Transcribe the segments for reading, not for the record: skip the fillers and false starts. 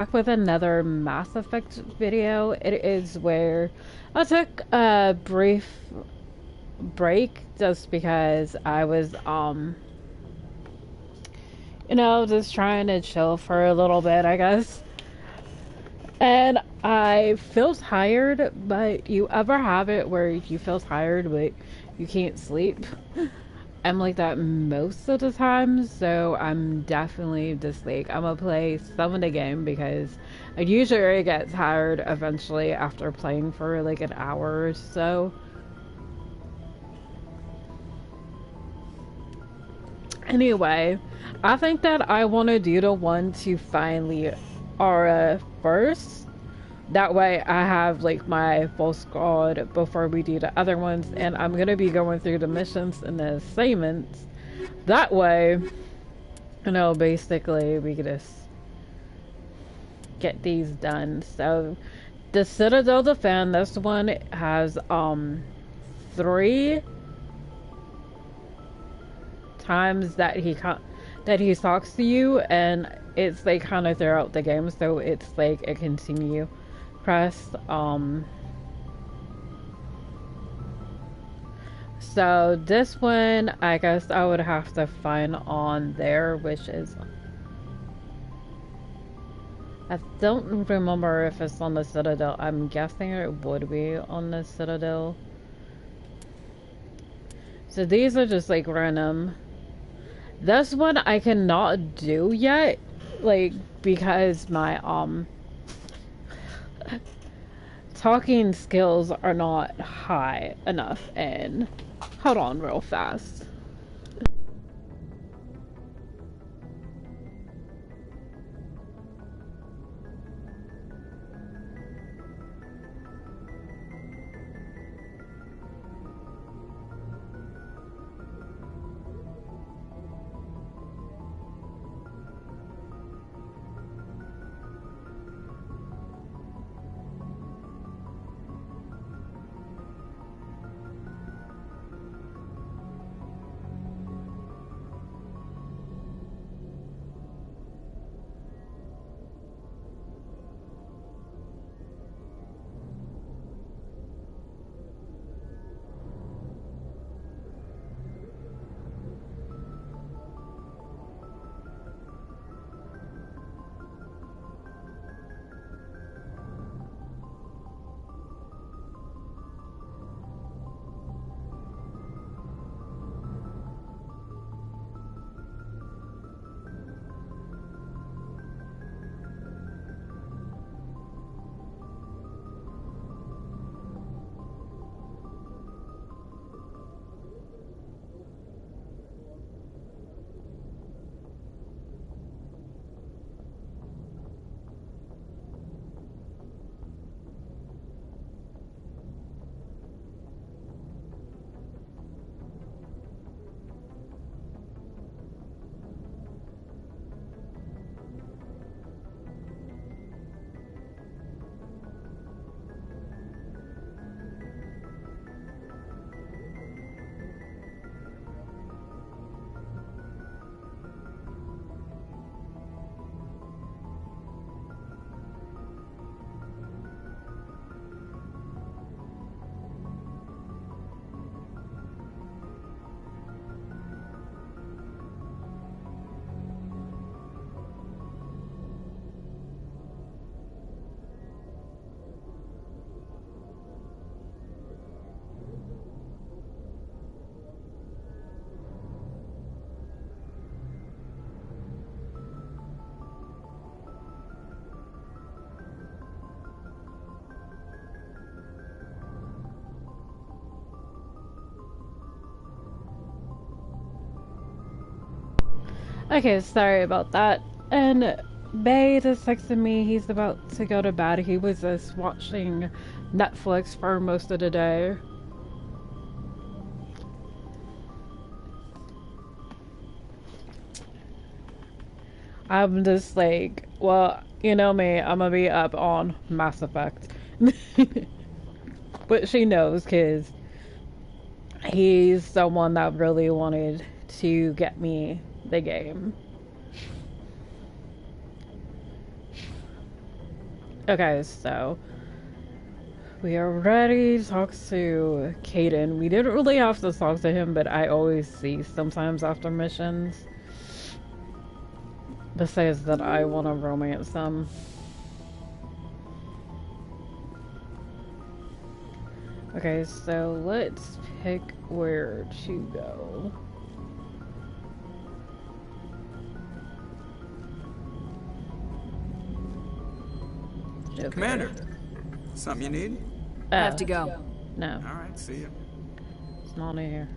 Back with another Mass Effect video. It is where I took a brief break just because I was just trying to chill for a little bit, I guess. And I feel tired, but you ever have it where you feel tired but you can't sleep? I'm like that most of the time, so I'm definitely just like, I'm gonna play some of the game because I usually get tired eventually after playing for like an hour or so. Anyway, I think that I want to do the one to find Liara first. That way I have like my full squad before we do the other ones, and I'm gonna be going through the missions and the assignments. That way, basically we could just get these done. So the Citadel Defend, this one has 3 times that he talks to you, and it's like kind of throughout the game, so it's like a continue press. So this one I guess I would have to find on there, which is, I don't remember if it's on the Citadel. I'm guessing it would be on the Citadel. So these are just like random. This one I cannot do yet, like, because my talking skills are not high enough. And hold on real fast. Okay, sorry about that. And Bay just texted me he's about to go to bed. He was just watching Netflix for most of the day. I'm just like, well, you know me, I'm gonna be up on Mass Effect. But she knows, because he's the one that really wanted to get me the game. Okay, so we are ready to talk to Caden. We didn't really have to talk to him, but I always see sometimes after missions. Besides that, I want to romance him. Okay, so let's pick where to go. Okay. Commander, something you need? I have to go. No. All right, see you. It's not in here.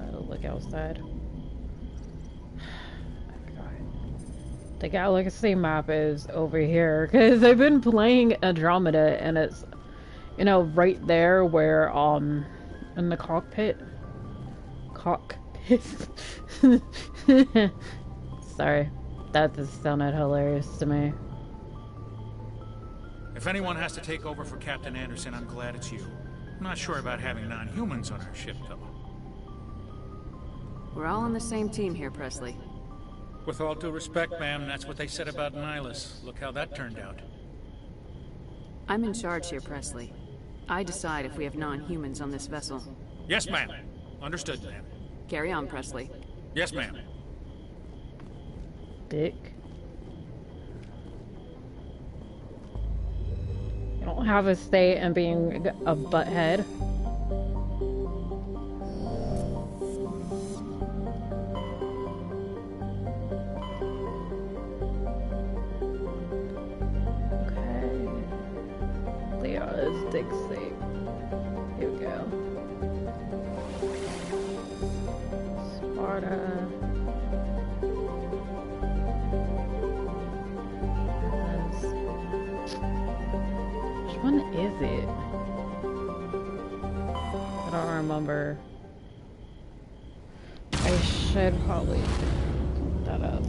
I'll look outside. The galaxy map is over here because I've been playing Andromeda and it's, you know, right there where in the cockpit. Sorry, that just sounded hilarious to me. If anyone has to take over for Captain Anderson, I'm glad it's you. I'm not sure about having non-humans on our ship, though. We're all on the same team here, Presley. With all due respect, ma'am, that's what they said about Nihilus. Look how that turned out. I'm in charge here, Presley. I decide if we have non-humans on this vessel. Yes, ma'am. Understood, ma'am. Carry on, Presley. Yes, ma'am. Dick. You don't have a say in being a butthead. Dixie. Here we go. Sparta. Which one is it? I don't remember. I should probably look that up.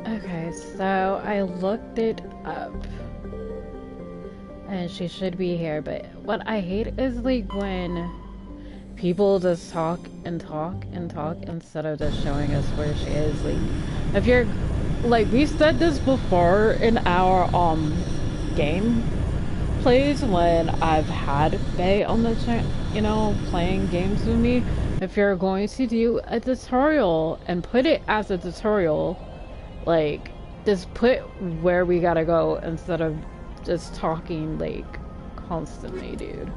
Okay, so I looked it up. And she should be here, but what I hate is like when people just talk and talk and talk instead of just showing us where she is. Like, if you're, like, we said this before in our game. plays when I've had Faye on the channel, you know, playing games with me. If you're going to do a tutorial and put it as a tutorial, like, just put where we gotta go instead of just talking, like, constantly, dude.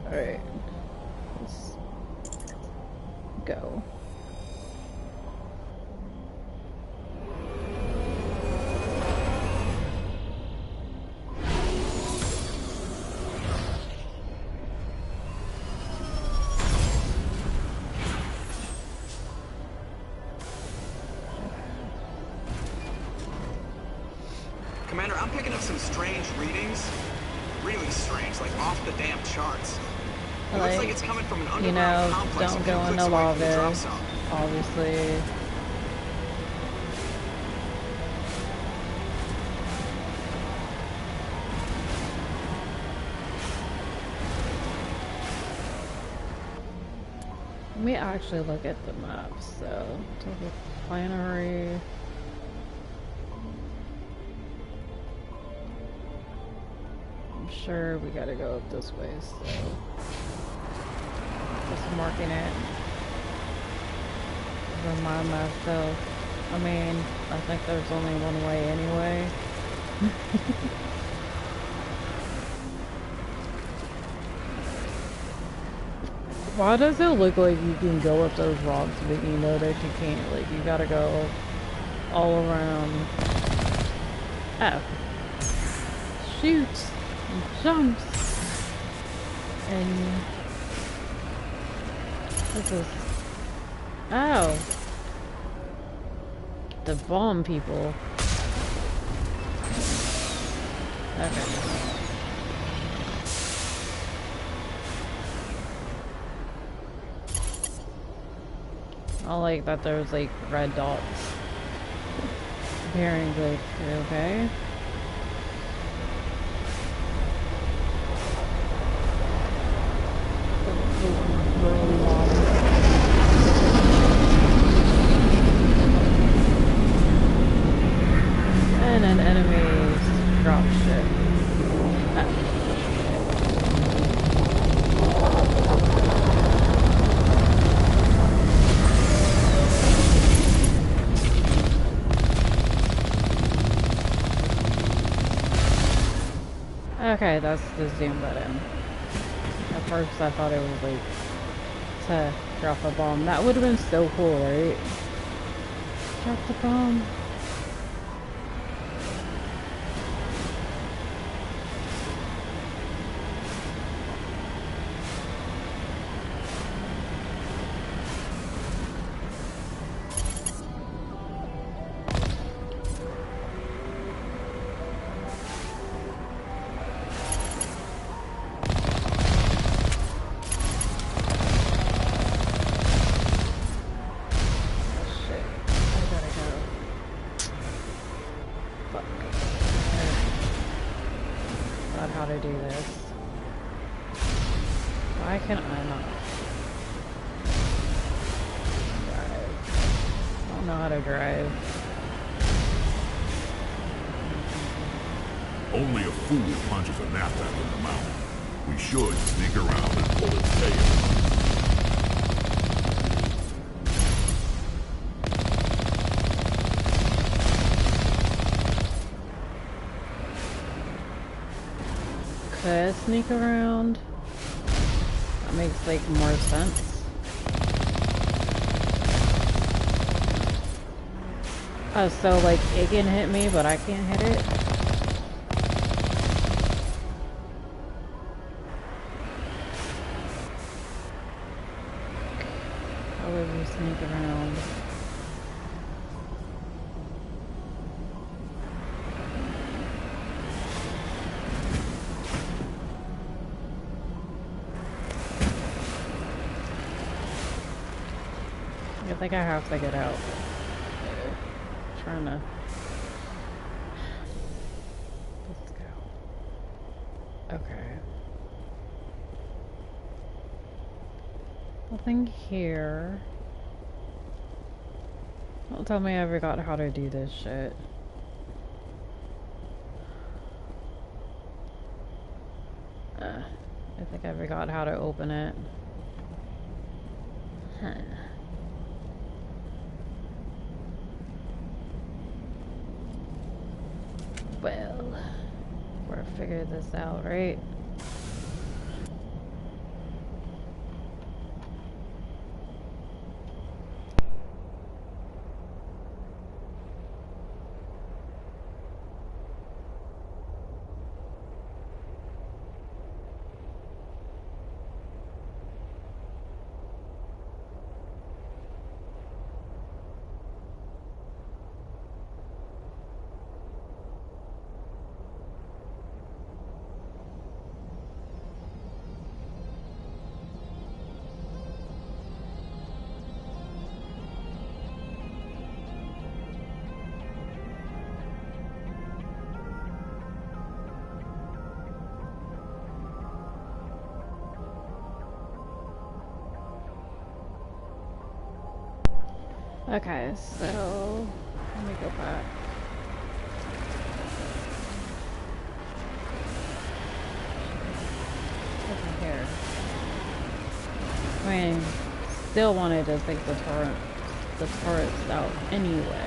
Alright. Let's go. Commander, I'm picking up some strange readings. Really strange, like off the damn charts. It looks like it's coming from an underground complex. Don't go in the lava, obviously. Let me actually look at the map. So, to the planetary. I'm sure we gotta go up this way, so just marking it. Remind myself. I mean, I think there's only one way anyway. Why does it look like you can go up those rocks, but you know that you can't? Like, you gotta go all around. Oh. Shoots. And jumps. And... what's this? Oh. The bomb people. Okay. I like that there's like red dots appearing. Like, okay. And then enemies drop shit. Okay, that's the zoom button. At first I thought it was like to drop a bomb. That would have been so cool, right? Drop the bomb. How to do this. Why can I not drive? I don't know how to drive. Only a fool punches a knapsack in the mouth. We should sneak around and pull its tail. Could I sneak around? That makes like more sense. Oh, so like it can hit me, but I can't hit it? How would we sneak around? I think I have to get out. I'm trying to... let's go. Okay. Nothing here. Don't tell me I forgot how to do this shit. I think I forgot how to open it. Huh. Well, we're figure this out, right? Okay, so let me go back. What's in here? I mean, still wanted to take the turrets out anyway.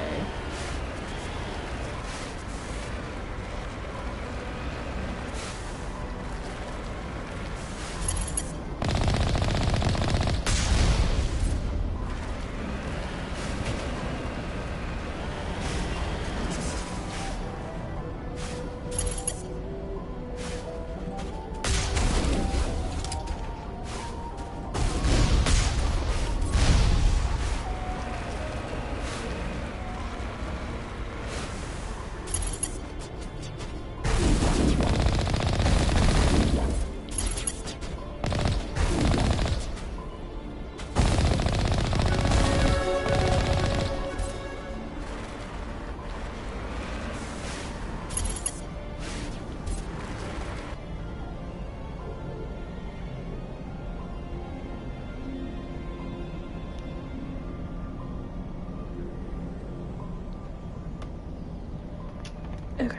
Okay.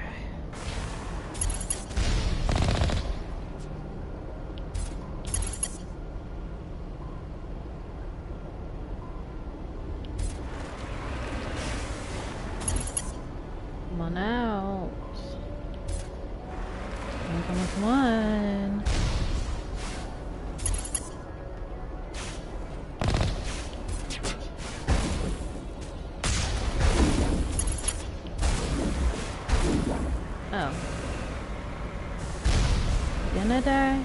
Come on out. Come on. Oh. Gonna die?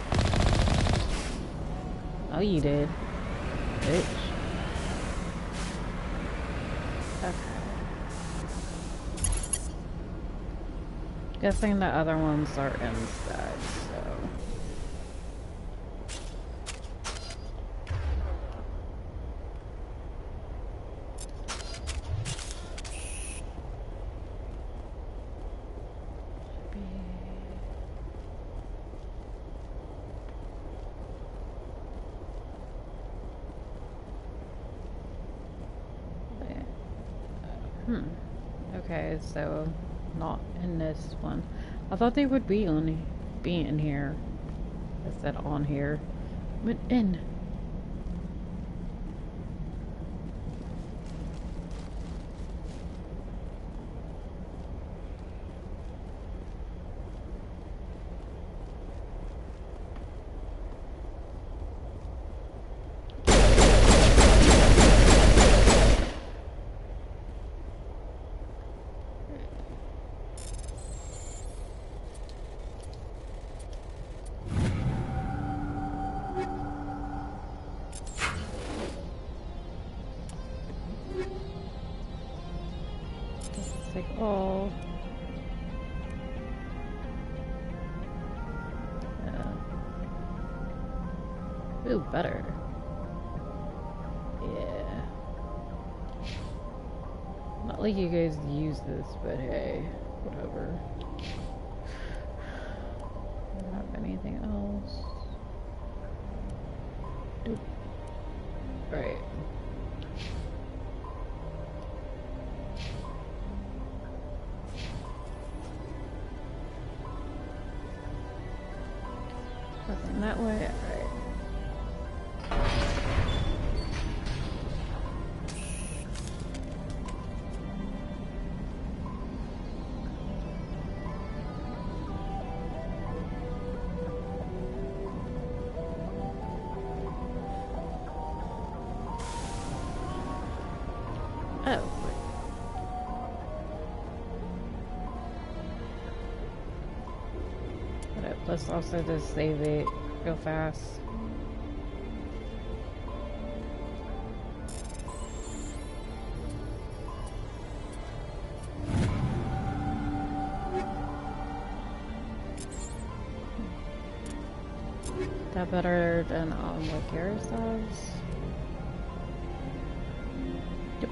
Oh, you did. Bitch. Okay. Guessing the other ones are inside, so. Okay, so not in this one. I thought they would be in here. I said on here, but in. Oh. Ooh, better. Yeah. Not like you guys use this, but hey, whatever. I don't have anything else. Right. that way? Alright. Oh. But let's also just save it real fast. That better than what yours does? Yep.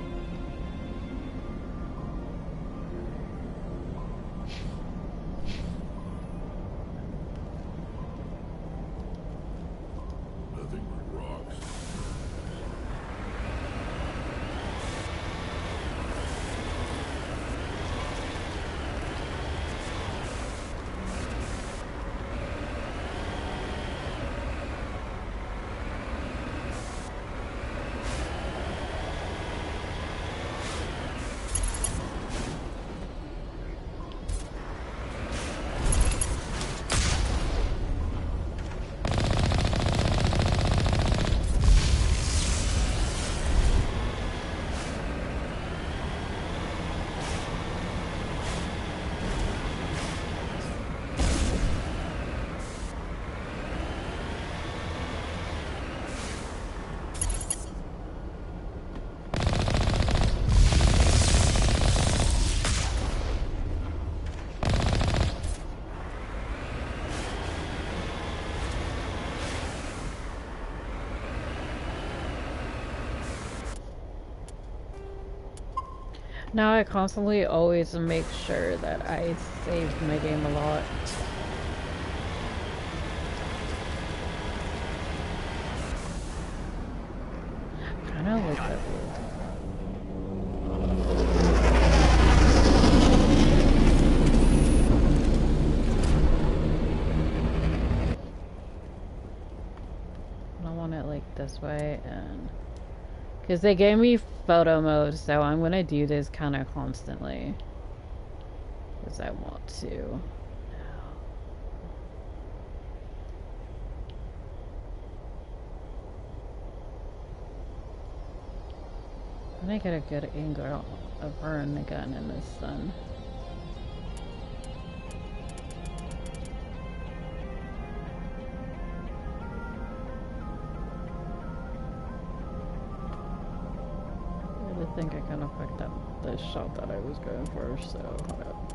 Nothing but rocks. Now I constantly always make sure that I save my game a lot. Kind of like that. I want it like this way, and because they gave me photo mode, so I'm gonna do this kind of constantly because I want to. I'm gonna get a good angle of her and the gun in the sun. I think I kind of fucked up the shot that I was going for, so hold up.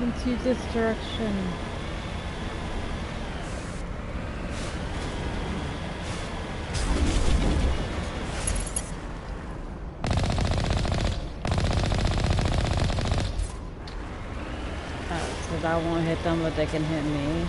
Into this direction. So that won't hit them, but they can hit me.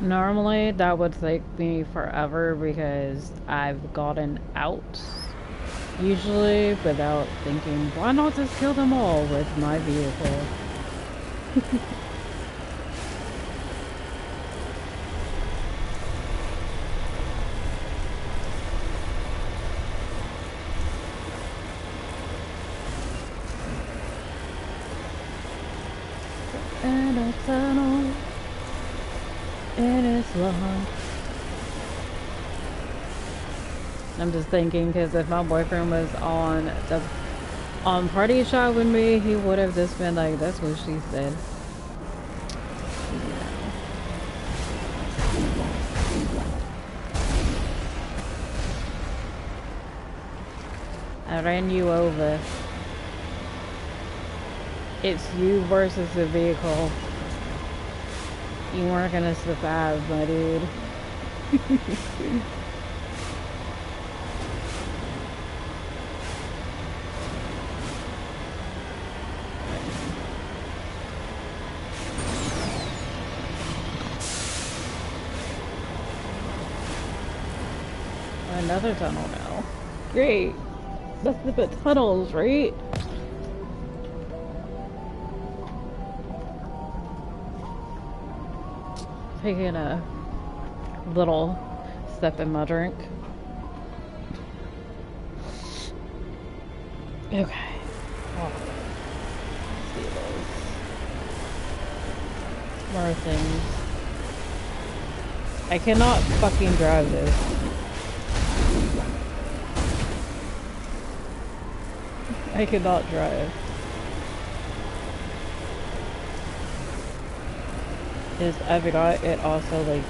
Normally that would take me forever because I've gotten out usually without thinking, why not just kill them all with my vehicle? And a tunnel, and it's long. I'm just thinking, because if my boyfriend was on party shot with me, he would have just been like, that's what she said. I ran you over. It's you versus the vehicle. You weren't gonna survive, my dude. Another tunnel now. Great. Nothing but tunnels, right? Taking a little sip in my drink. Okay. Oh. Let's see those. More things. I cannot fucking drive this. I cannot drive. I forgot it also, like,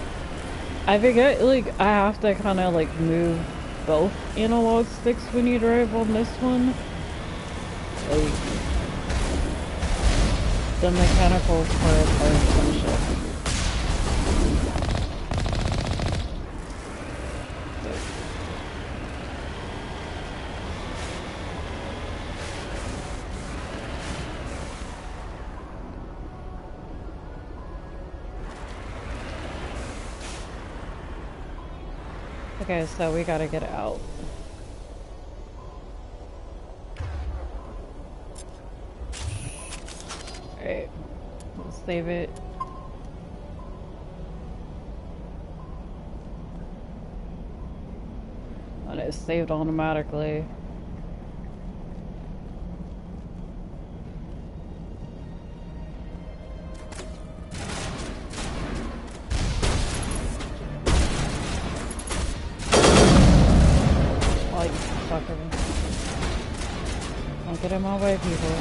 I forget, like, I have to kind of, like, move both analog sticks when you drive on this one. Like, the mechanical part are some shit. Okay, so we gotta get out. Alright, let's save it. And it's saved automatically. Don't get in my way, people.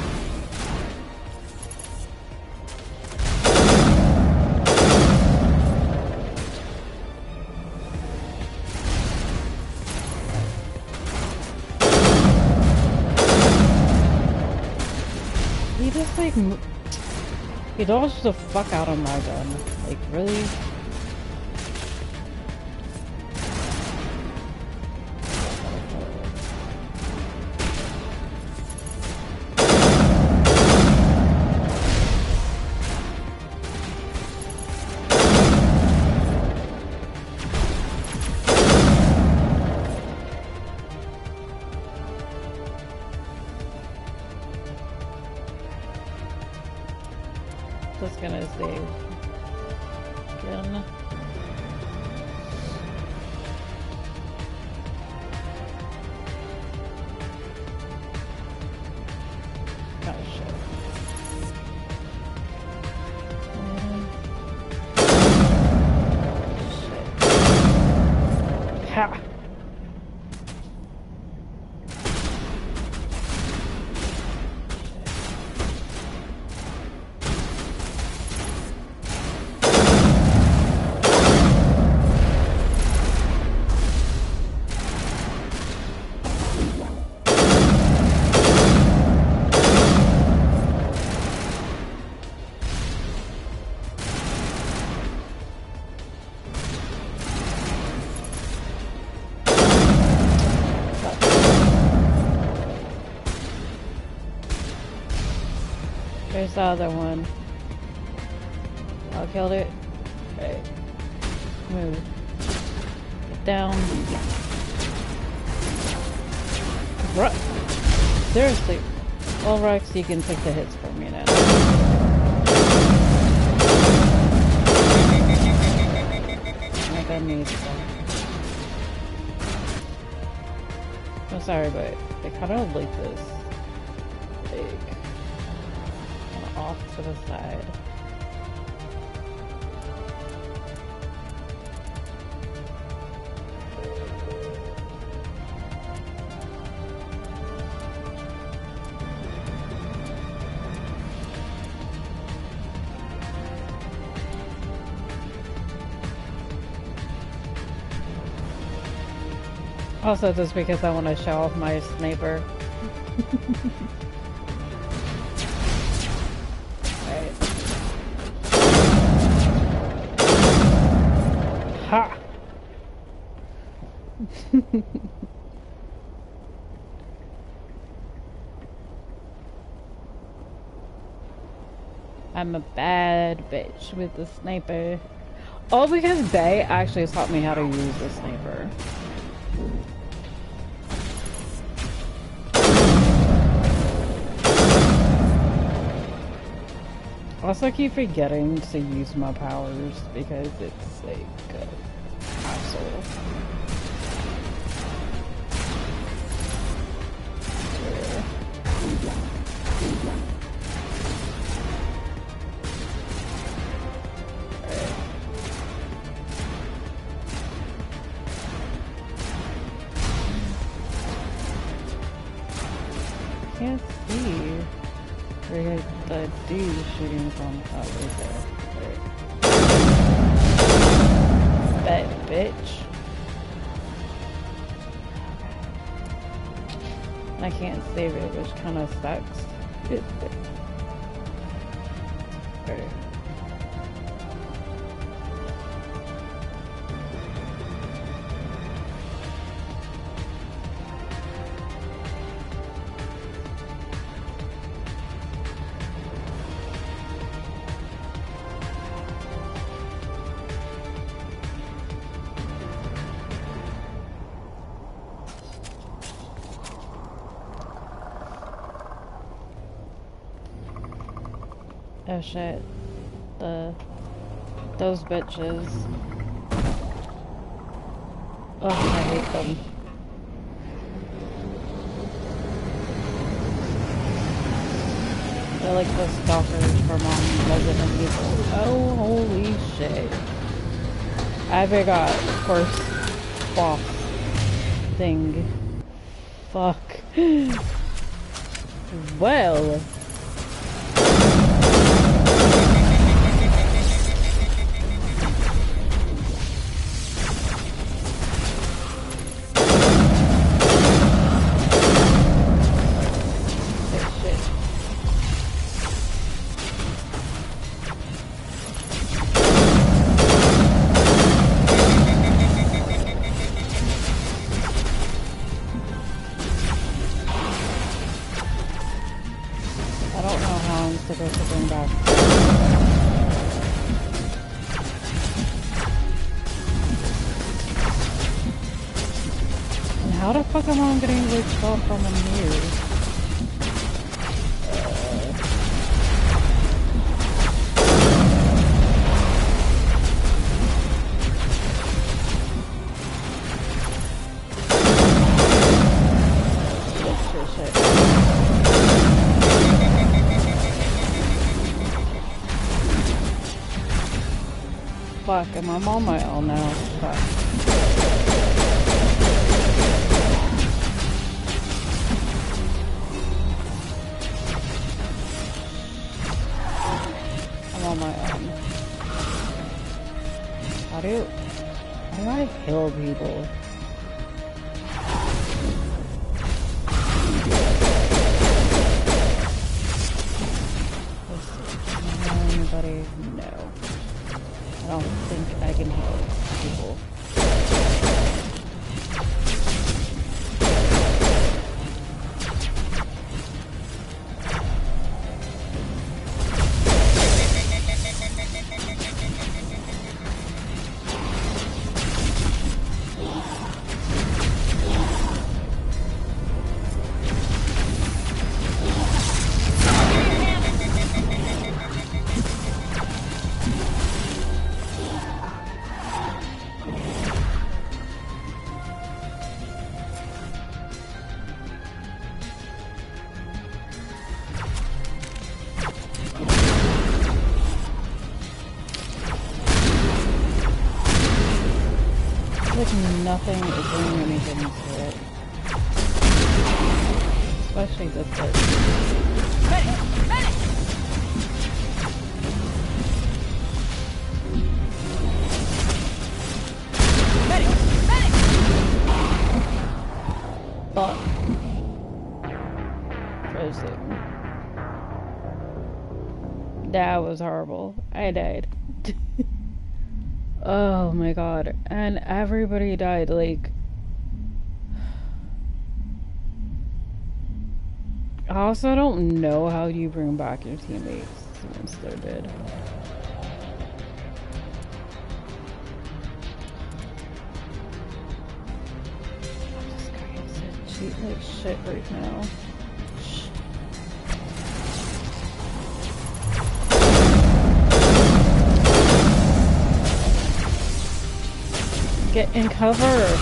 He just like, he dodged the fuck out of my gun. Like, really? Just gonna save again. Oh shit. Shit. Ha! There's the other one. I killed it. Okay. Move. Get down. Seriously. Well, Rex, you can take the hits for me now. My gun needs some. I'm sorry, but I kind of like this. Like, off to the side. Also, just because I want to show off my sniper. Alright. Ha! I'm a bad bitch with the sniper. All because Bay actually taught me how to use the sniper. Also, I keep forgetting to use my powers because it's like a hassle. I can't see where the dude shooting from right there. That bitch. I can't save it, which kind of sucks. Okay. Oh shit. Those bitches. Oh, I hate them. They're like the stalkers from Resident Evil. Oh, holy shit. I forgot. First boss thing. Fuck. Well. How the fuck am I getting glitched off from in here? Shit. Fuck, am I on my own now? Fuck. On my own. How do I kill people? Anybody? No. I don't think I can heal people. like nothing is doing anything to it. Especially this bit. Medic! Medic! Medic! Medic! Fuck. Frozen. That was horrible. I died. Oh my god. And everybody died, like... I also don't know how you bring back your teammates once they're dead. This guy is cheat like shit right now. Get in cover.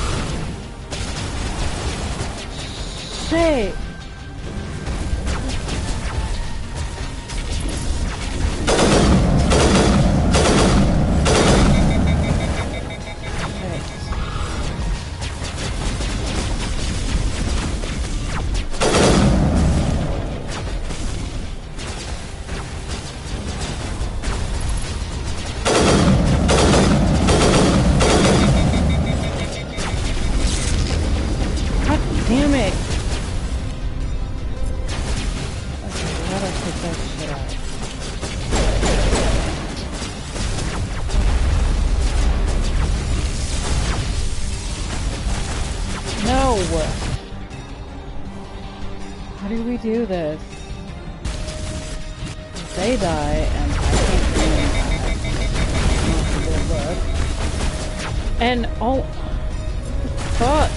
Shit. Damn it! Okay, gotta take that shit out. No! How do we do this? They die, and I can't do anything. And, oh... Fuck!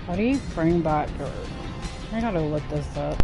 How do you bring back her? I gotta look this up.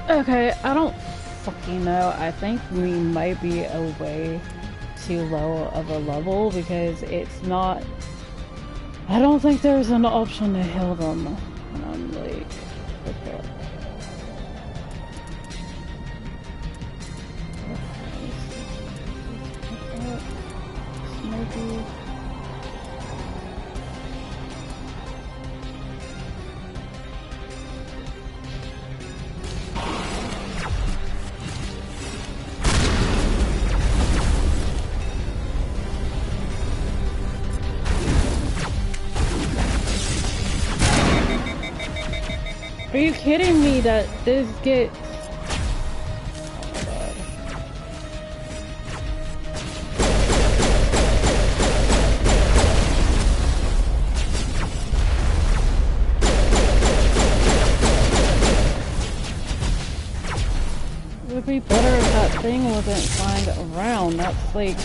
Okay, I don't fucking know. I think we might be a way too low of a level because it's not... I don't think there's an option to heal them. And I'm like... Okay. Maybe... Are you kidding me that this gets... It would be better if that thing wasn't flying around. That's like...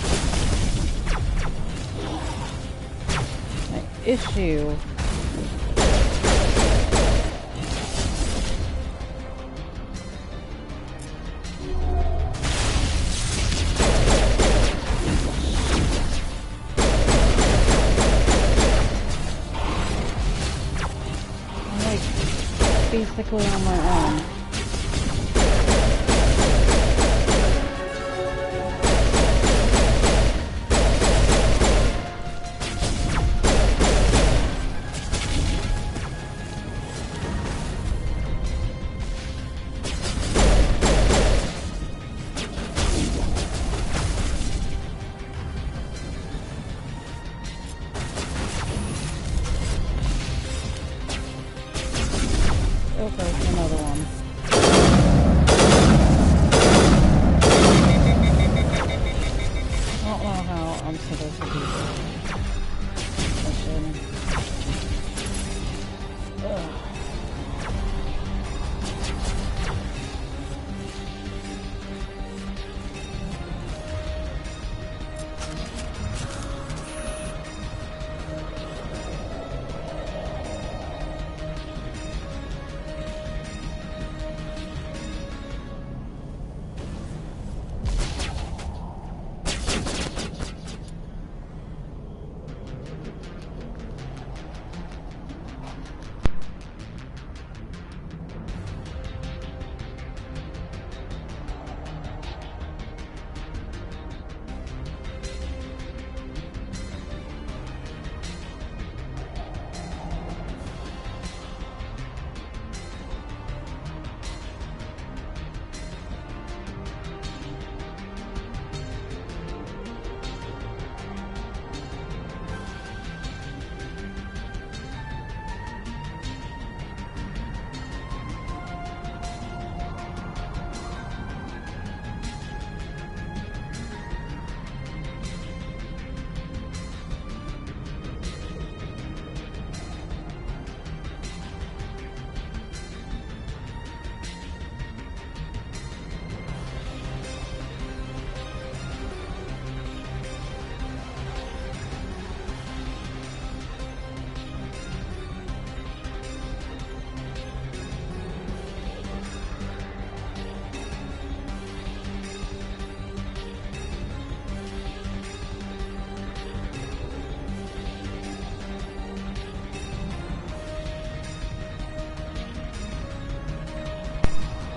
my issue. Basically on my own.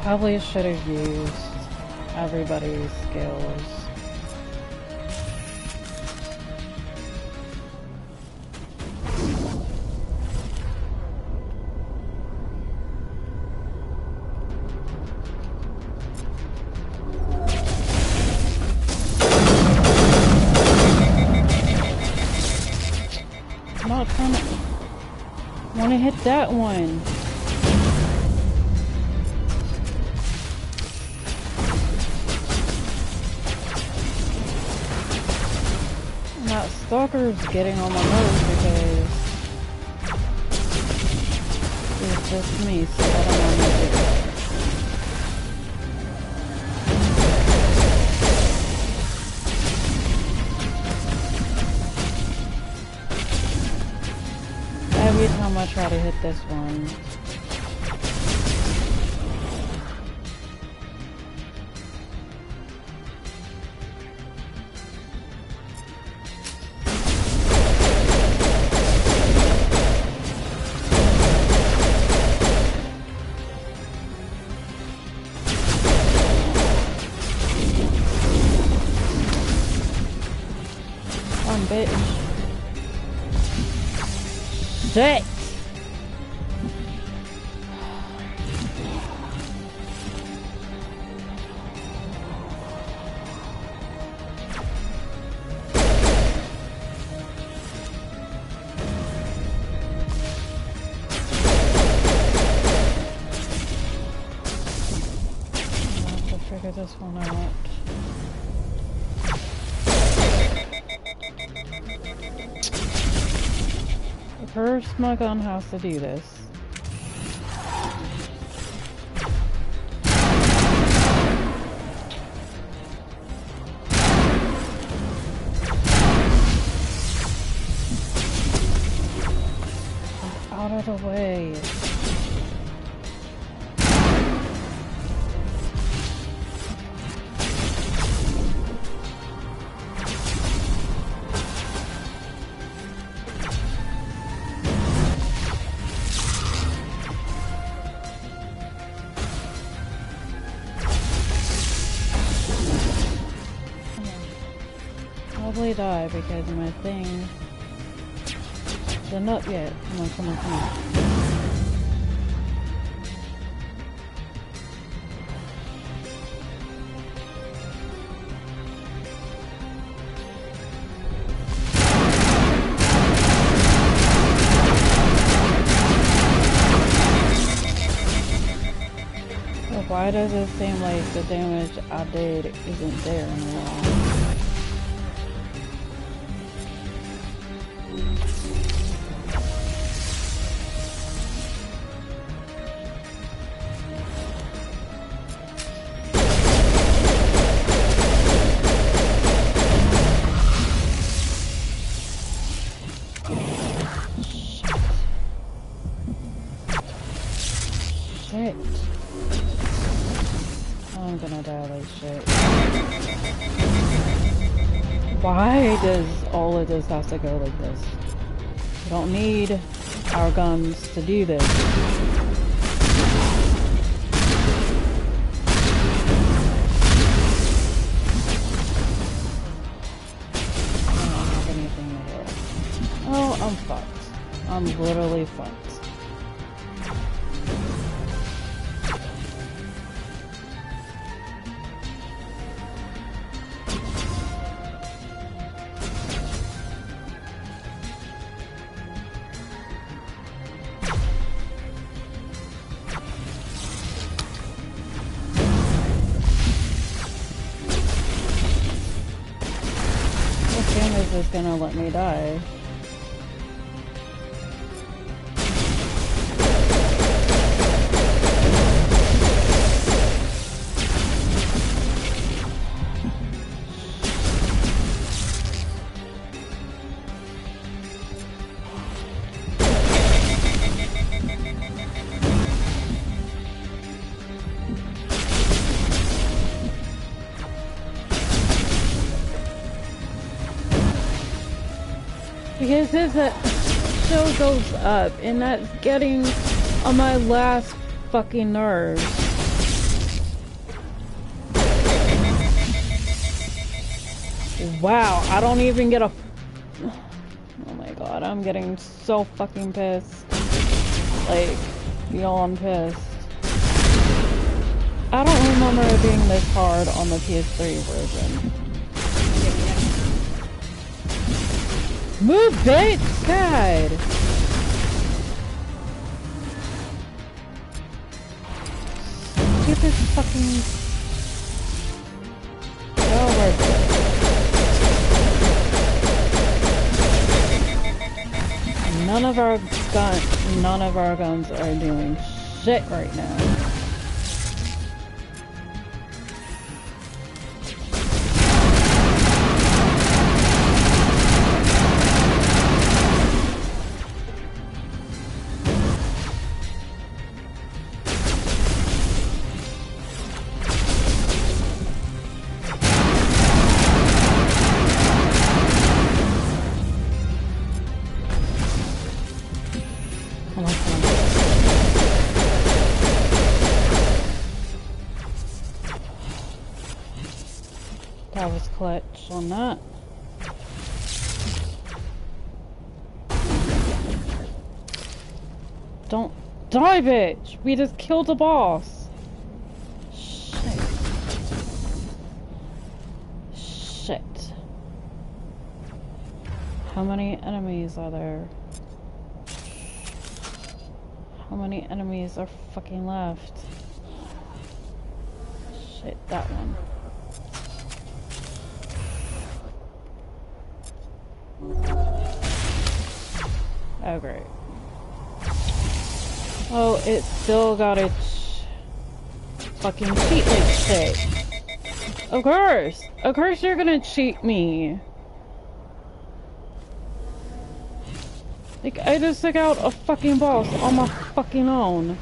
Probably should have used everybody's skills. I'm not trying to... I want to hit that one. That stalker's getting on my nerves because it's just me, so I don't want to do it. Every time I try to hit this one, Shit! Figure this one out. First, my gun has to do this. Out of the way. Probably die because my thing isn't up yet. Come on, come on, come on. So why does it seem like the damage I did isn't there anymore? Shit. I'm gonna die like shit. Why does all of this have to go like this? We don't need our guns to do this. I don't have anything to heal. Oh, I'm fucked. I'm literally fucked. Is gonna let me die. Because his show goes up, and that's getting on my last fucking nerves. Wow, I don't even get a... Oh my god, I'm getting so fucking pissed. Like, beyond pissed. I don't remember it being this hard on the PS3 version. Move, bitch! God! Stupid fucking... Oh, worth it. None of our guns are doing shit right now. That was clutch on that. Don't die, bitch! We just killed the boss! Shit. Shit. How many enemies are there? How many enemies are fucking left? Shit, that one. Oh, great. Oh, it still got its fucking cheat like shit. Of course! Of course you're gonna cheat me! Like, I just took out a fucking boss on my fucking own.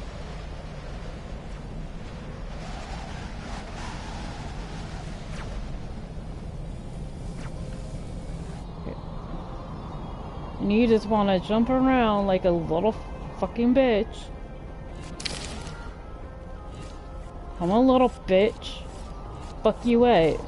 And you just want to jump around like a little fucking bitch. I'm a little bitch. Fuck you, wait.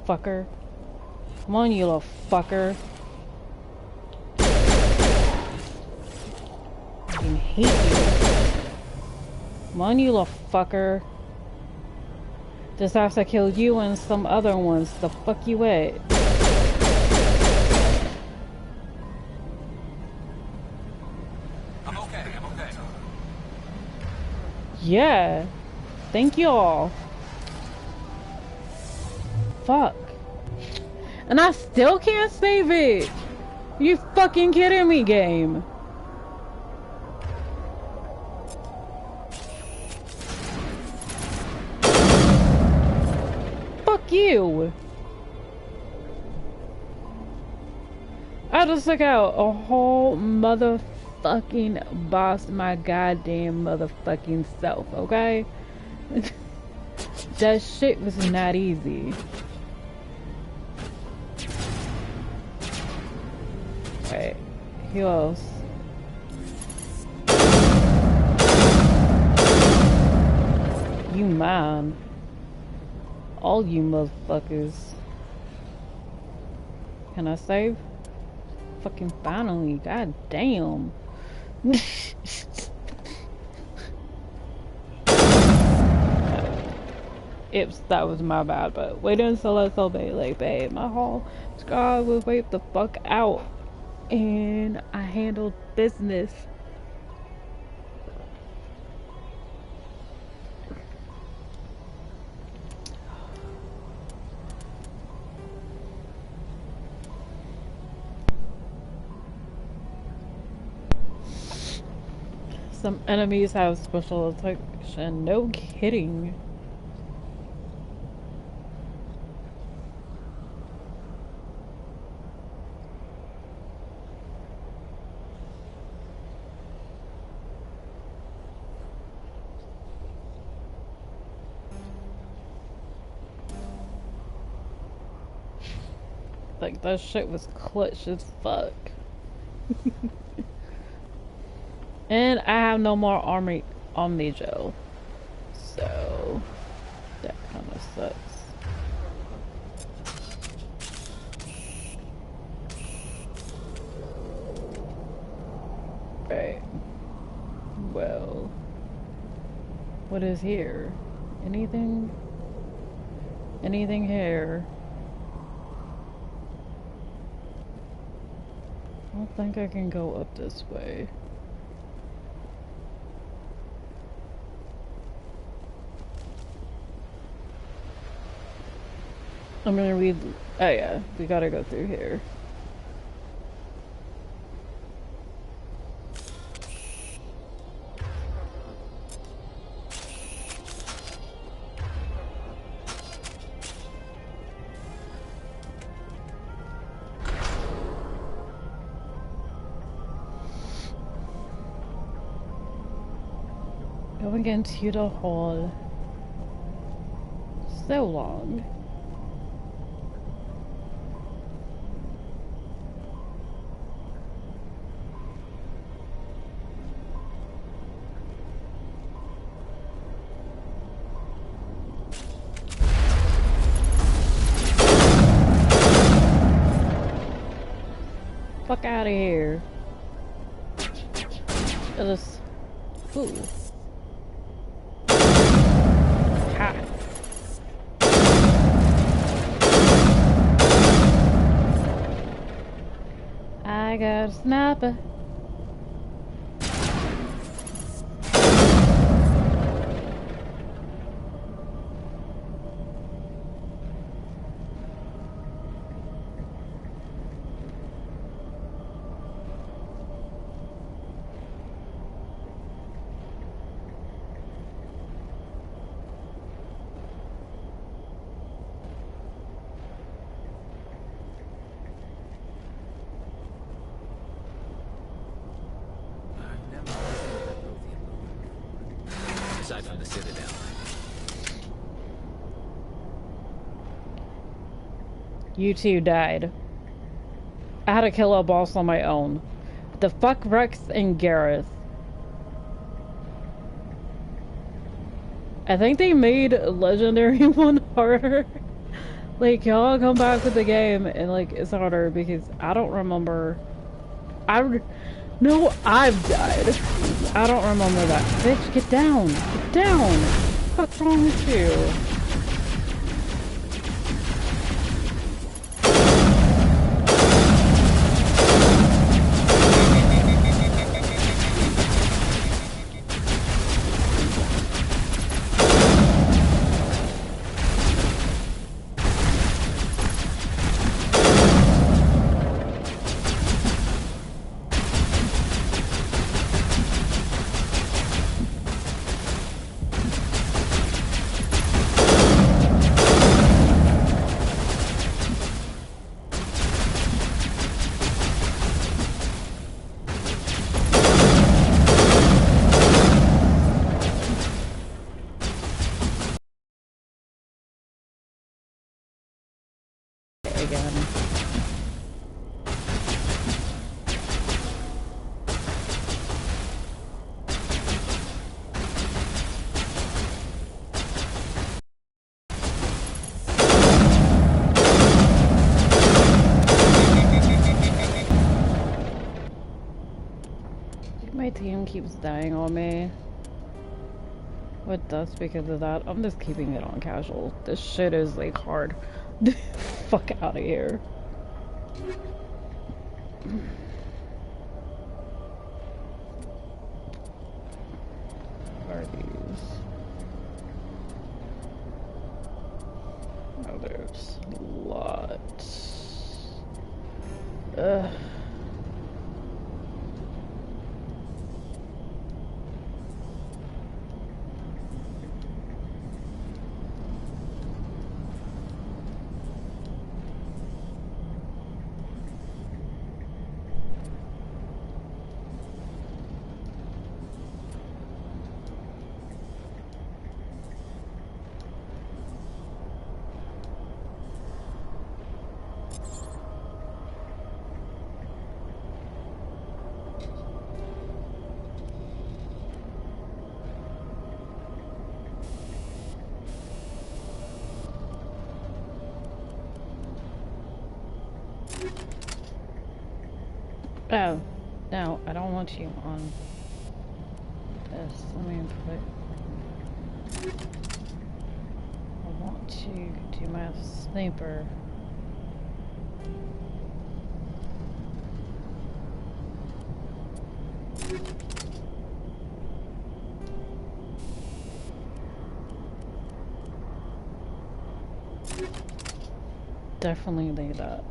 Fucker. Come on, you little fucker. I fucking hate you. Come on, you little fucker. Just have to kill you and some other ones. The fuck you at? I'm okay, I'm okay. Yeah. Thank you all. Fuck. And I still can't save it. You fucking kidding me, game? Fuck you. I just took out a whole motherfucking boss my goddamn motherfucking self, okay? That shit was not easy. Alright, who else? You mine. All you motherfuckers. Can I save? Fucking finally, god damn. Oops, that was my bad, but wait until I tell Bay, like, babe, my whole squad will wait the fuck out. And I handled business. Some enemies have special attention. No kidding. Like, that shit was clutch as fuck. And I have no more Omni Gel. So, that kind of sucks. Right. Well, what is here? Anything? Anything here? I don't think I can go up this way. I'm gonna read. Oh yeah, we gotta go through here. Going into the hall. So long. Fuck out of here. Just... Ooh. Ha. I got a sniper. Aside from the Citadel. You two died. I had to kill a boss on my own. The fuck Rex and Gareth. I think they made Legendary 1 harder. Like, y'all come back to the game and, like, it's harder because I don't remember. No, I've died. I don't remember that. Bitch, get down. Get down. What's wrong with you? My team keeps dying on me. What that's because of that. I'm just keeping it on casual. This shit is like hard. Fuck out of here. What are these? Oh, there's lots. Ugh. Oh, no, I don't want you on this. Let me put... I want to do my sniper. Definitely need that.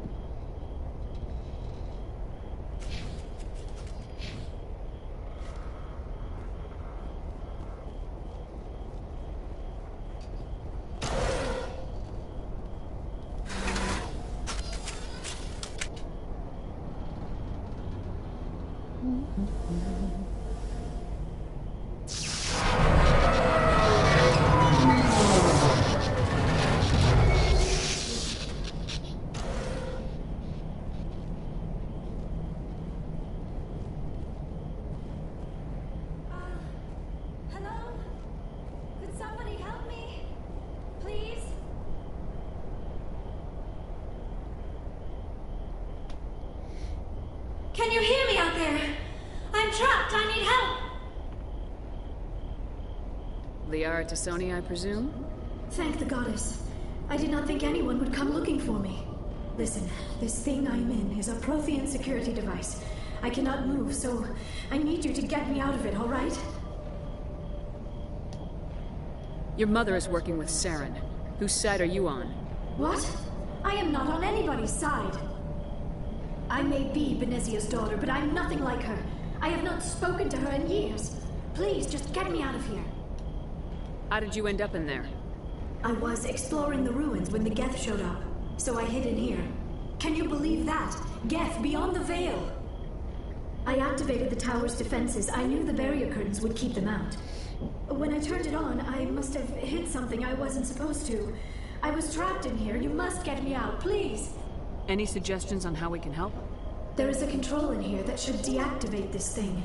Can you hear me out there? I'm trapped. I need help. Liara T'soni, I presume? Thank the goddess. I did not think anyone would come looking for me. Listen, this thing I'm in is a Prothean security device. I cannot move, so I need you to get me out of it, all right? Your mother is working with Saren. Whose side are you on? What? I am not on anybody's side. I may be Benezia's daughter, but I'm nothing like her. I have not spoken to her in years. Please, just get me out of here. How did you end up in there? I was exploring the ruins when the Geth showed up, so I hid in here. Can you believe that? Geth, beyond the veil! I activated the tower's defenses. I knew the barrier curtains would keep them out. When I turned it on, I must have hit something I wasn't supposed to. I was trapped in here. You must get me out, please! Any suggestions on how we can help? There is a control in here that should deactivate this thing.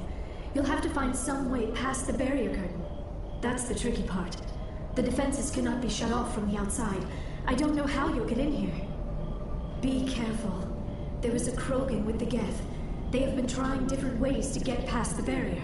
You'll have to find some way past the barrier curtain. That's the tricky part. The defenses cannot be shut off from the outside. I don't know how you'll get in here. Be careful. There is a Krogan with the Geth. They have been trying different ways to get past the barrier.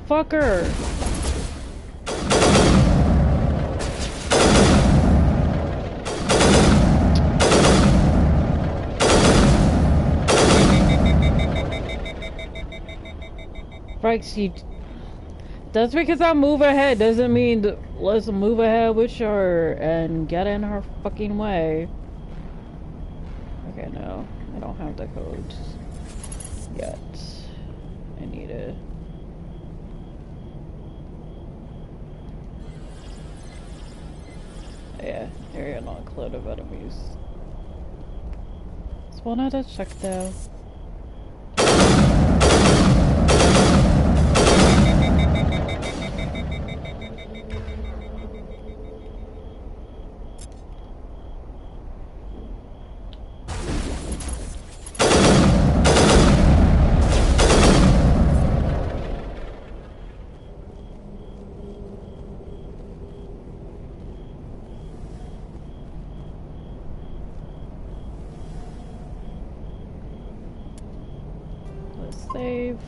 Fucker! Franks, you... Just because I move ahead doesn't mean let's move ahead with her and get in her fucking way. Okay, no. I don't have the codes yet. I need it. Yeah, area not cleared of enemies. Just wanted to check though. Save.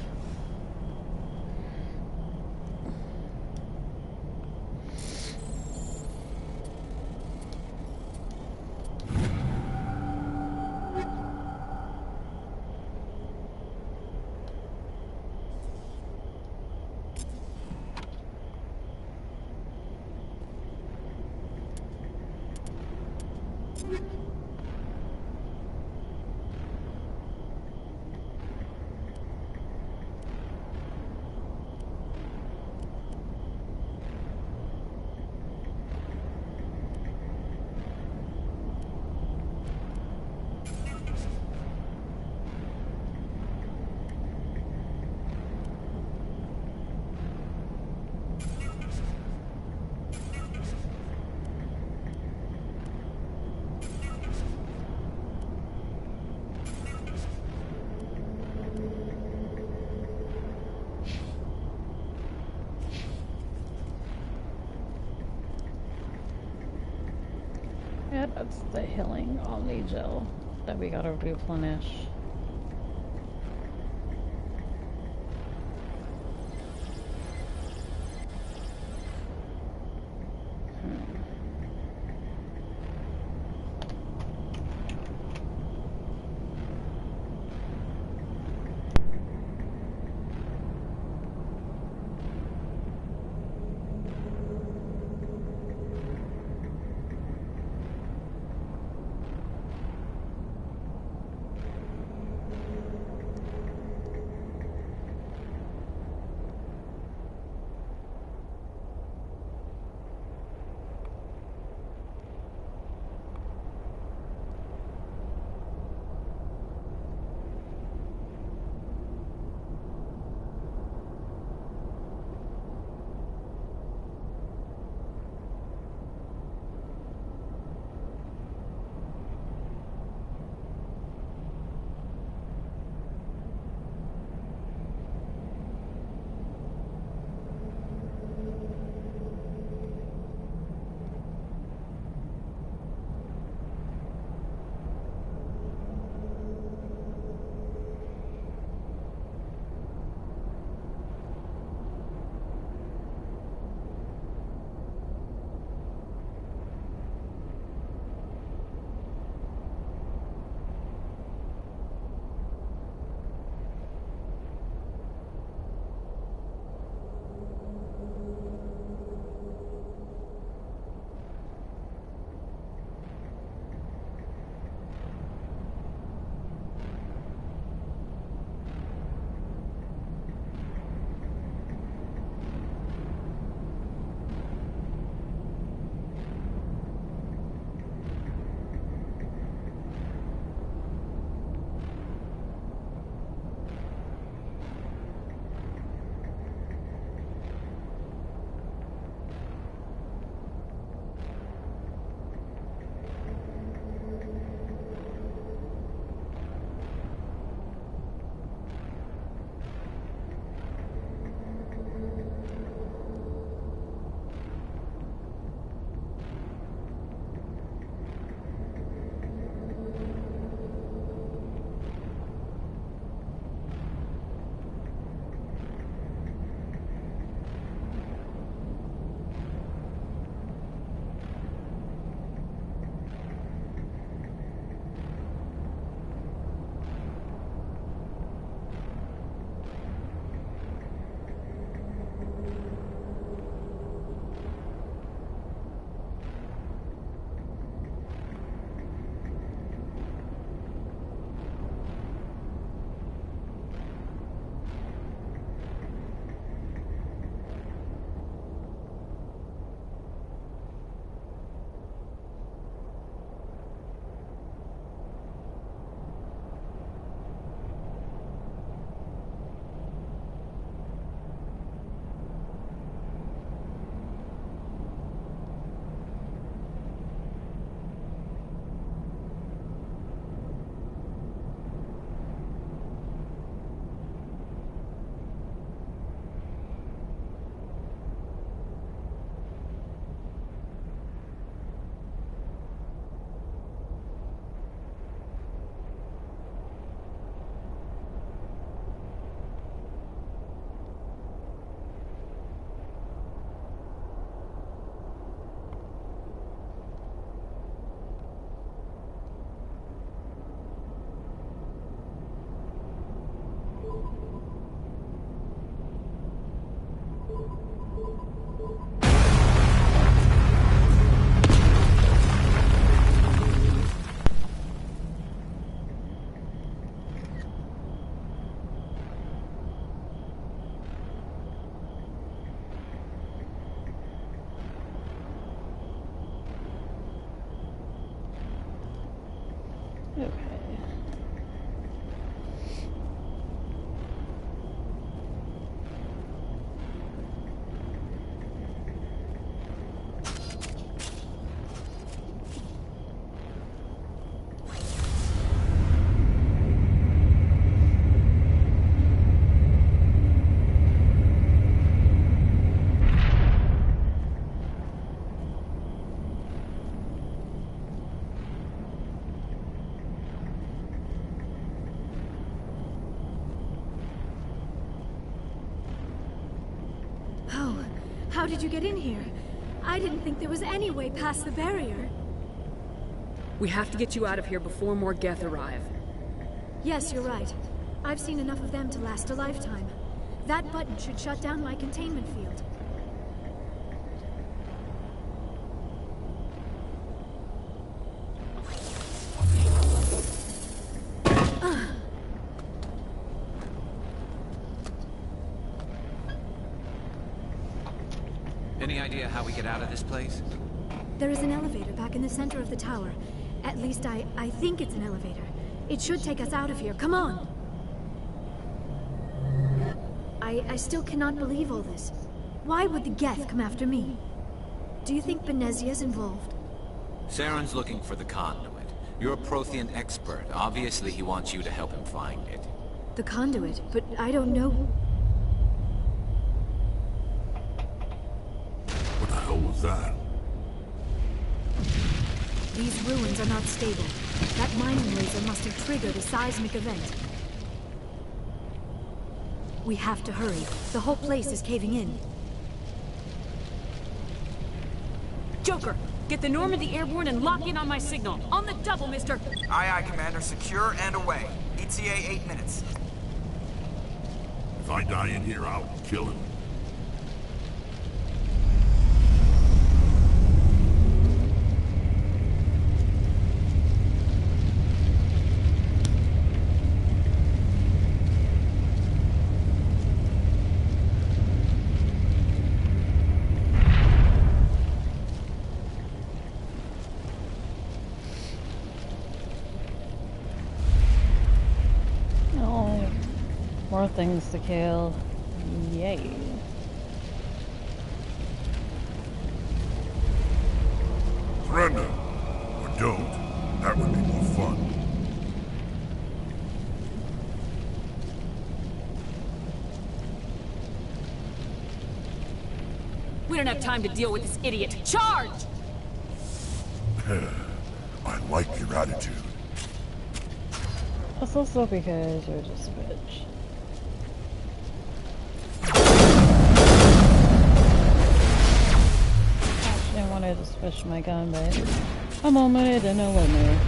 Yeah, that's the healing Omni gel that we gotta replenish. Okay. How did you get in here? I didn't think there was any way past the barrier. We have to get you out of here before more Geth arrive. Yes, you're right. I've seen enough of them to last a lifetime. That button should shut down my containment field. Any idea how we get out of this place? There is an elevator back in the center of the tower. At least I think it's an elevator. It should take us out of here. Come on! I still cannot believe all this. Why would the Geth come after me? Do you think Benezia's involved? Saren's looking for the conduit. You're a Prothean expert. Obviously he wants you to help him find it. The conduit? But I don't know... What the hell was that? These ruins are not stable. That mining laser must have triggered a seismic event. We have to hurry. The whole place is caving in. Joker, get the Normandy airborne and lock in on my signal. On the double, mister. Aye, aye, Commander. Secure and away. ETA 8 minutes. If I die in here, I'll kill him. More things to kill. Yay. Surrender! Or don't. That would be more fun. We don't have time to deal with this idiot. Charge! I like your attitude. That's also because you're just a bitch. Actually, I wanted to switch my gun, but a moment and a limit.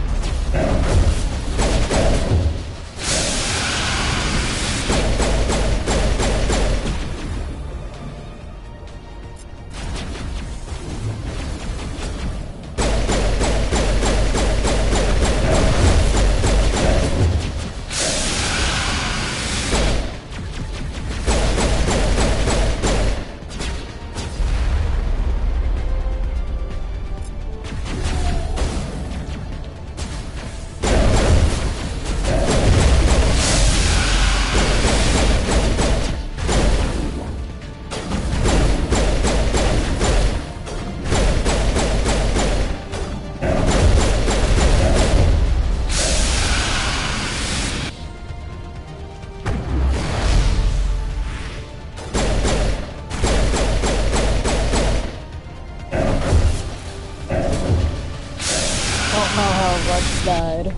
Died.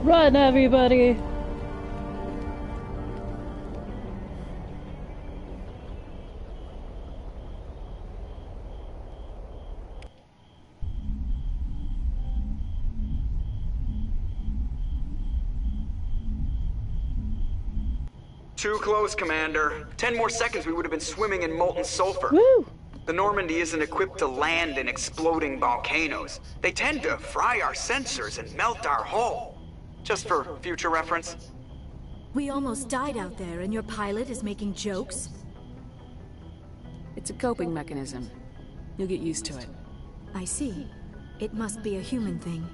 Run, everybody! Too close, Commander. 10 more seconds we would have been swimming in molten sulfur. Woo! The Normandy isn't equipped to land in exploding volcanoes. They tend to fry our sensors and melt our hull. Just for future reference. We almost died out there and your pilot is making jokes? It's a coping mechanism. You'll get used to it. I see. It must be a human thing.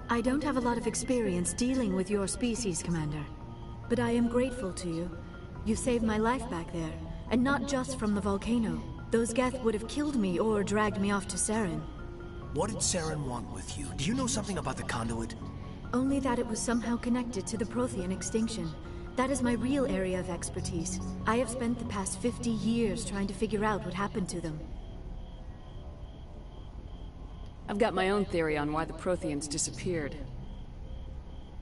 I don't have a lot of experience dealing with your species, Commander. But I am grateful to you. You saved my life back there, and not just from the volcano. Those Geth would have killed me or dragged me off to Saren. What did Saren want with you? Do you know something about the conduit? Only that it was somehow connected to the Prothean extinction. That is my real area of expertise. I have spent the past 50 years trying to figure out what happened to them. I've got my own theory on why the Protheans disappeared.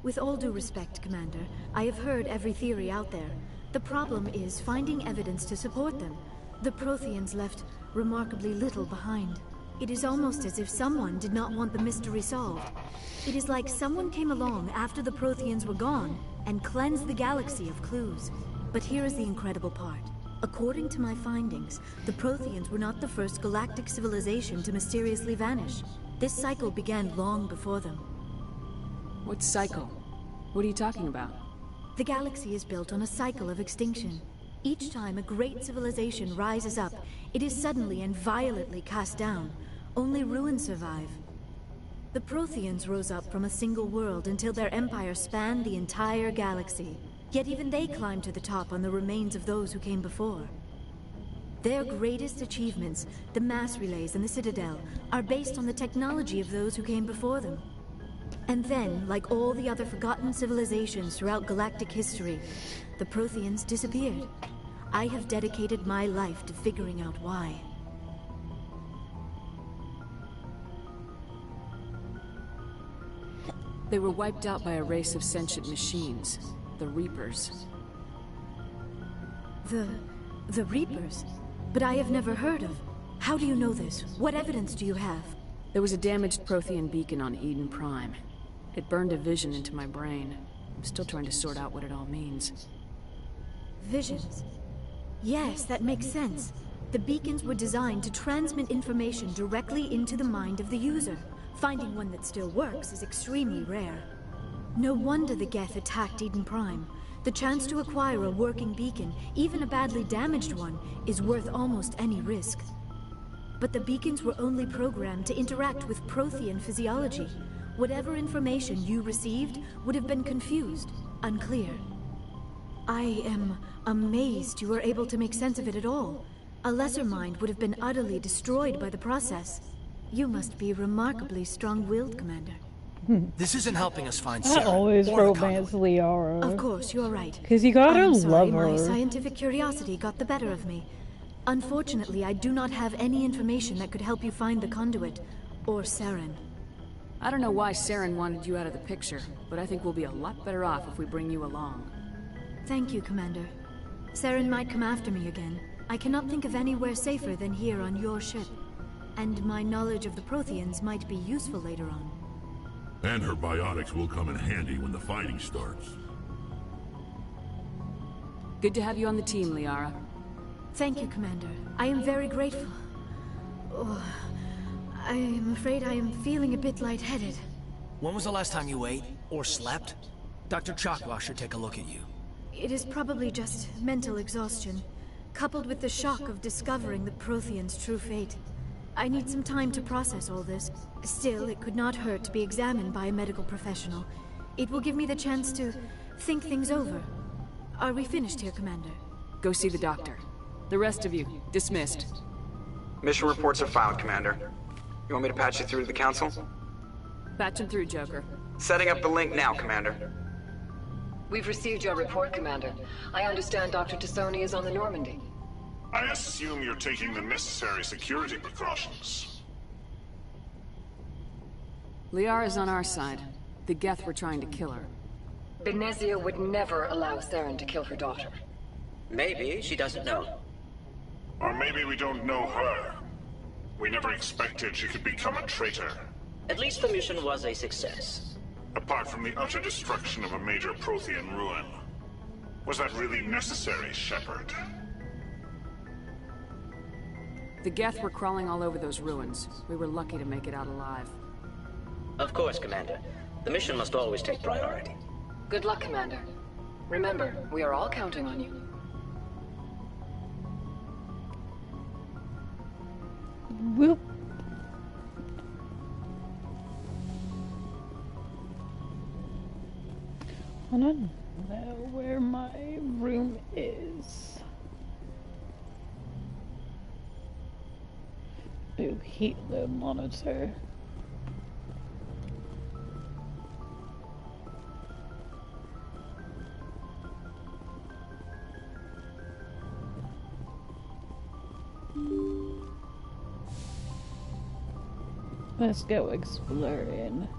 With all due respect, Commander, I have heard every theory out there. The problem is finding evidence to support them. The Protheans left remarkably little behind. It is almost as if someone did not want the mystery solved. It is like someone came along after the Protheans were gone and cleansed the galaxy of clues. But here is the incredible part. According to my findings, the Protheans were not the first galactic civilization to mysteriously vanish. This cycle began long before them. What cycle? What are you talking about? The galaxy is built on a cycle of extinction. Each time a great civilization rises up, it is suddenly and violently cast down. Only ruins survive. The Protheans rose up from a single world until their empire spanned the entire galaxy. Yet even they climbed to the top on the remains of those who came before. Their greatest achievements, the mass relays and the Citadel, are based on the technology of those who came before them. And then, like all the other forgotten civilizations throughout galactic history, the Protheans disappeared. I have dedicated my life to figuring out why. They were wiped out by a race of sentient machines, the Reapers. The Reapers? But I have never heard of. How do you know this? What evidence do you have? There was a damaged Prothean beacon on Eden Prime. It burned a vision into my brain. I'm still trying to sort out what it all means. Visions? Yes, that makes sense. The beacons were designed to transmit information directly into the mind of the user. Finding one that still works is extremely rare. No wonder the Geth attacked Eden Prime. The chance to acquire a working beacon, even a badly damaged one, is worth almost any risk. But the beacons were only programmed to interact with Prothean physiology. Whatever information you received would have been confused, unclear. I am amazed you were able to make sense of it at all. A lesser mind would have been utterly destroyed by the process. You must be remarkably strong-willed, Commander. This isn't helping us find I Sarah. always or the romance conduit. Liara. Of course, you're right. Because you gotta I'm love sorry, her. my scientific curiosity got the better of me. Unfortunately, I do not have any information that could help you find the conduit, or Saren. I don't know why Saren wanted you out of the picture, but I think we'll be a lot better off if we bring you along. Thank you, Commander. Saren might come after me again. I cannot think of anywhere safer than here on your ship. And my knowledge of the Protheans might be useful later on. And her biotics will come in handy when the fighting starts. Good to have you on the team, Liara. Thank you, Commander. I am very grateful. Oh, I am afraid I am feeling a bit lightheaded. When was the last time you ate or slept? Dr. Chakwa should take a look at you. It is probably just mental exhaustion, coupled with the shock of discovering the Protheans' true fate. I need some time to process all this. Still, it could not hurt to be examined by a medical professional. It will give me the chance to think things over. Are we finished here, Commander? Go see the doctor. The rest of you, dismissed. Mission reports are filed, Commander. You want me to patch you through to the Council? Patch him through, Joker. Setting up the link now, Commander. We've received your report, Commander. I understand Dr. T'soni is on the Normandy. I assume you're taking the necessary security precautions. Liara's on our side. The Geth were trying to kill her. Benezia would never allow Saren to kill her daughter. Maybe she doesn't know. Or maybe we don't know her. We never expected she could become a traitor. At least the mission was a success. Apart from the utter destruction of a major Prothean ruin. Was that really necessary, Shepard? The Geth were crawling all over those ruins. We were lucky to make it out alive. Of course, Commander. The mission must always take priority. Good luck, Commander. Remember, we are all counting on you. Whoop. I don't know where my room is. Ooh, heat the monitor. Let's go exploring.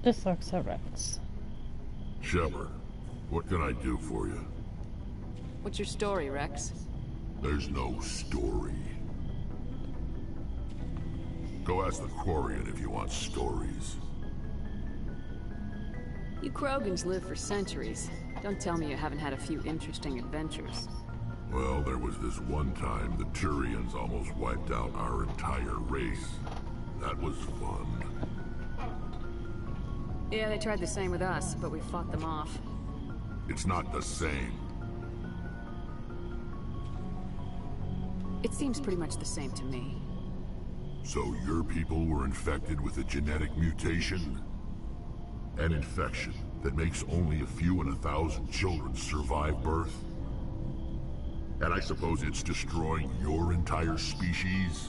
This looks a Rex. Shepard, what can I do for you? What's your story, Rex? There's no story. Go ask the Quarian if you want stories. You Krogans live for centuries. Don't tell me you haven't had a few interesting adventures. Well, there was this one time the Turians almost wiped out our entire race. That was fun. Yeah, they tried the same with us, but we fought them off. It's not the same. It seems pretty much the same to me. So your people were infected with a genetic mutation? An infection that makes only a few in 1,000 children survive birth? And I suppose it's destroying your entire species?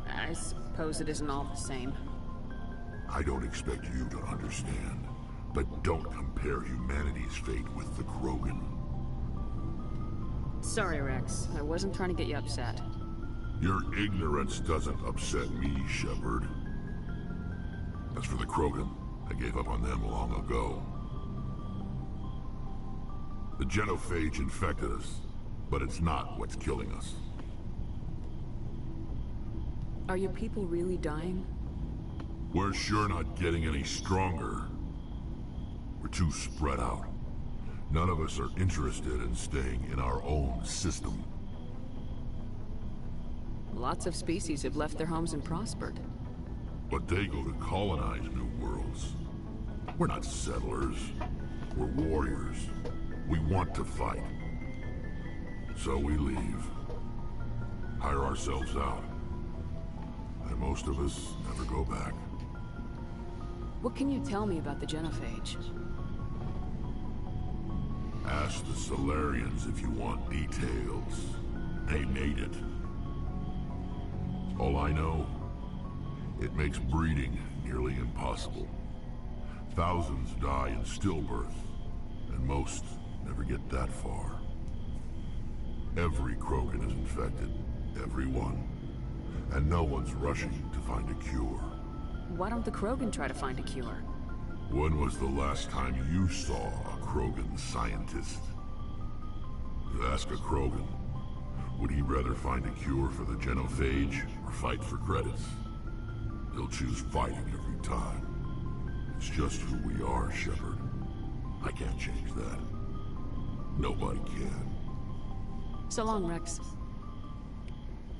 I suppose it isn't all the same. I don't expect you to understand, but don't compare humanity's fate with the Krogan. Sorry, Rex. I wasn't trying to get you upset. Your ignorance doesn't upset me, Shepard. As for the Krogan, I gave up on them long ago. The genophage infected us, but it's not what's killing us. Are your people really dying? We're sure not getting any stronger. We're too spread out. None of us are interested in staying in our own system. Lots of species have left their homes and prospered. But they go to colonize new worlds. We're not settlers. We're warriors. We want to fight. So we leave. Hire ourselves out. And most of us never go back. What can you tell me about the genophage? Ask the Solarians if you want details. They made it. All I know, it makes breeding nearly impossible. Thousands die in stillbirth, and most never get that far. Every Krogan is infected, every one. And no one's rushing to find a cure. Why don't the Krogan try to find a cure? When was the last time you saw a Krogan scientist? You ask a Krogan, would he rather find a cure for the genophage or fight for credits? He'll choose fighting every time. It's just who we are, Shepard. I can't change that. Nobody can. So long, Rex.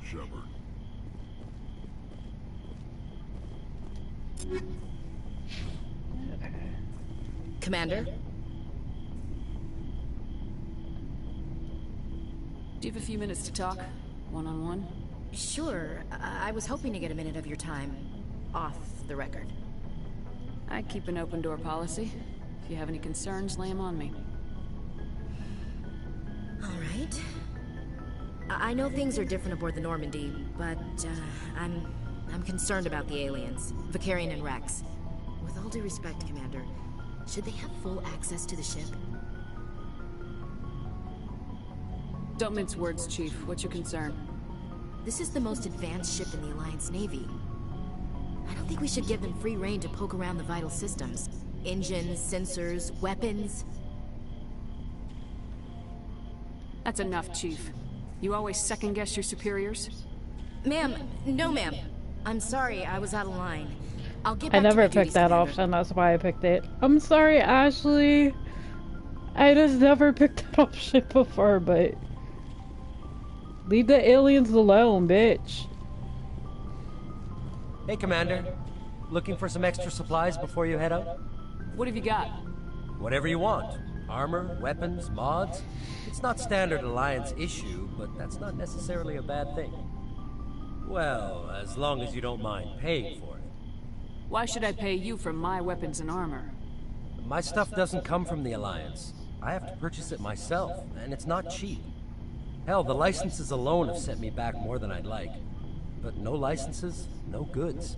Shepard. Commander? Do you have a few minutes to talk? One-on-one? Sure. I was hoping to get a minute of your time. Off the record. I keep an open-door policy. If you have any concerns, lay them on me. All right. I know things are different aboard the Normandy, but I'm concerned about the aliens, Vicarian and Rex. With all due respect, Commander, should they have full access to the ship? Don't mince words, Chief. What's your concern? This is the most advanced ship in the Alliance Navy. I don't think we should give them free rein to poke around the vital systems. Engines, sensors, weapons. That's enough, Chief. You always second-guess your superiors? Ma'am, no ma'am. I'm sorry, I was out of line. I'll get I back to never my picked duties, that Commander. option, that's why I picked it. I'm sorry, Ashley. I just never picked that option before, but... leave the aliens alone, bitch. Hey, Commander. Looking for some extra supplies before you head out? What have you got? Whatever you want. Armor, weapons, mods. It's not standard Alliance issue, but that's not necessarily a bad thing. Well, as long as you don't mind paying for it. Why should I pay you for my weapons and armor? My stuff doesn't come from the Alliance. I have to purchase it myself, and it's not cheap. Hell, the licenses alone have set me back more than I'd like. But no licenses, no goods.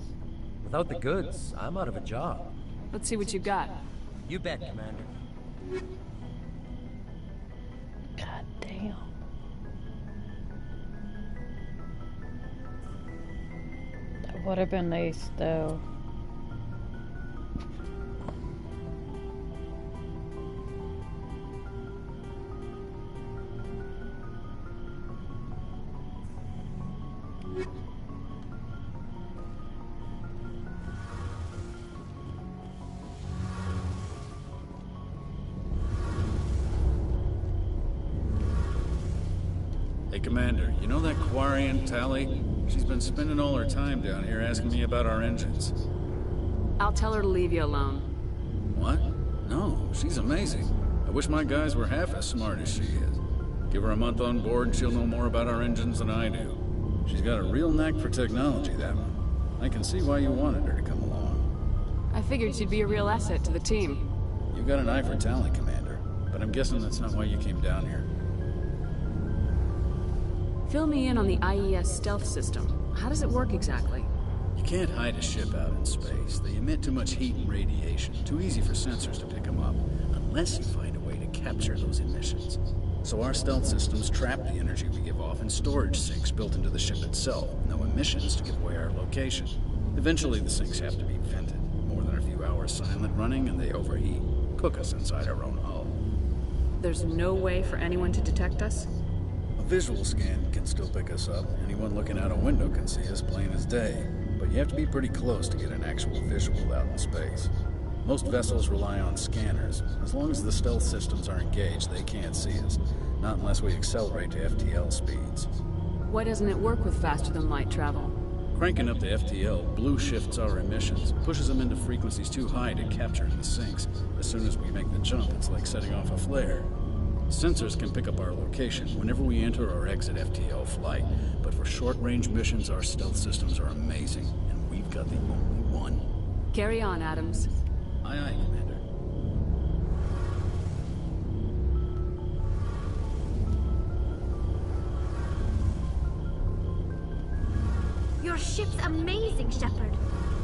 Without the goods, I'm out of a job. Let's see what you got. You bet, Commander. God damn. That would have been nice, though. Hey, Commander, you know that Quarian, Tally? She's been spending all her time down here asking me about our engines. I'll tell her to leave you alone. What? No, she's amazing. I wish my guys were half as smart as she is. Give her a month on board and she'll know more about our engines than I do. She's got a real knack for technology, that one. I can see why you wanted her to come along. I figured she'd be a real asset to the team. You've got an eye for talent, Commander. But I'm guessing that's not why you came down here. Fill me in on the IES stealth system. How does it work exactly? You can't hide a ship out in space. They emit too much heat and radiation. Too easy for sensors to pick them up, unless you find a way to capture those emissions. So our stealth systems trap the energy we give off in storage sinks built into the ship itself. No emissions to give away our location. Eventually the sinks have to be vented. More than a few hours silent running and they overheat. Cook us inside our own hull. There's no way for anyone to detect us? A visual scan can still pick us up. Anyone looking out a window can see us plain as day. But you have to be pretty close to get an actual visual out in space. Most vessels rely on scanners. As long as the stealth systems are engaged, they can't see us. Not unless we accelerate to FTL speeds. Why doesn't it work with faster-than-light travel? Cranking up the FTL blue shifts our emissions, pushes them into frequencies too high to capture in the sinks. As soon as we make the jump, it's like setting off a flare. Sensors can pick up our location whenever we enter or exit FTL flight, but for short-range missions, our stealth systems are amazing, and we've got the only one. Carry on, Adams. Aye, aye, Commander. Your ship's amazing, Shepard.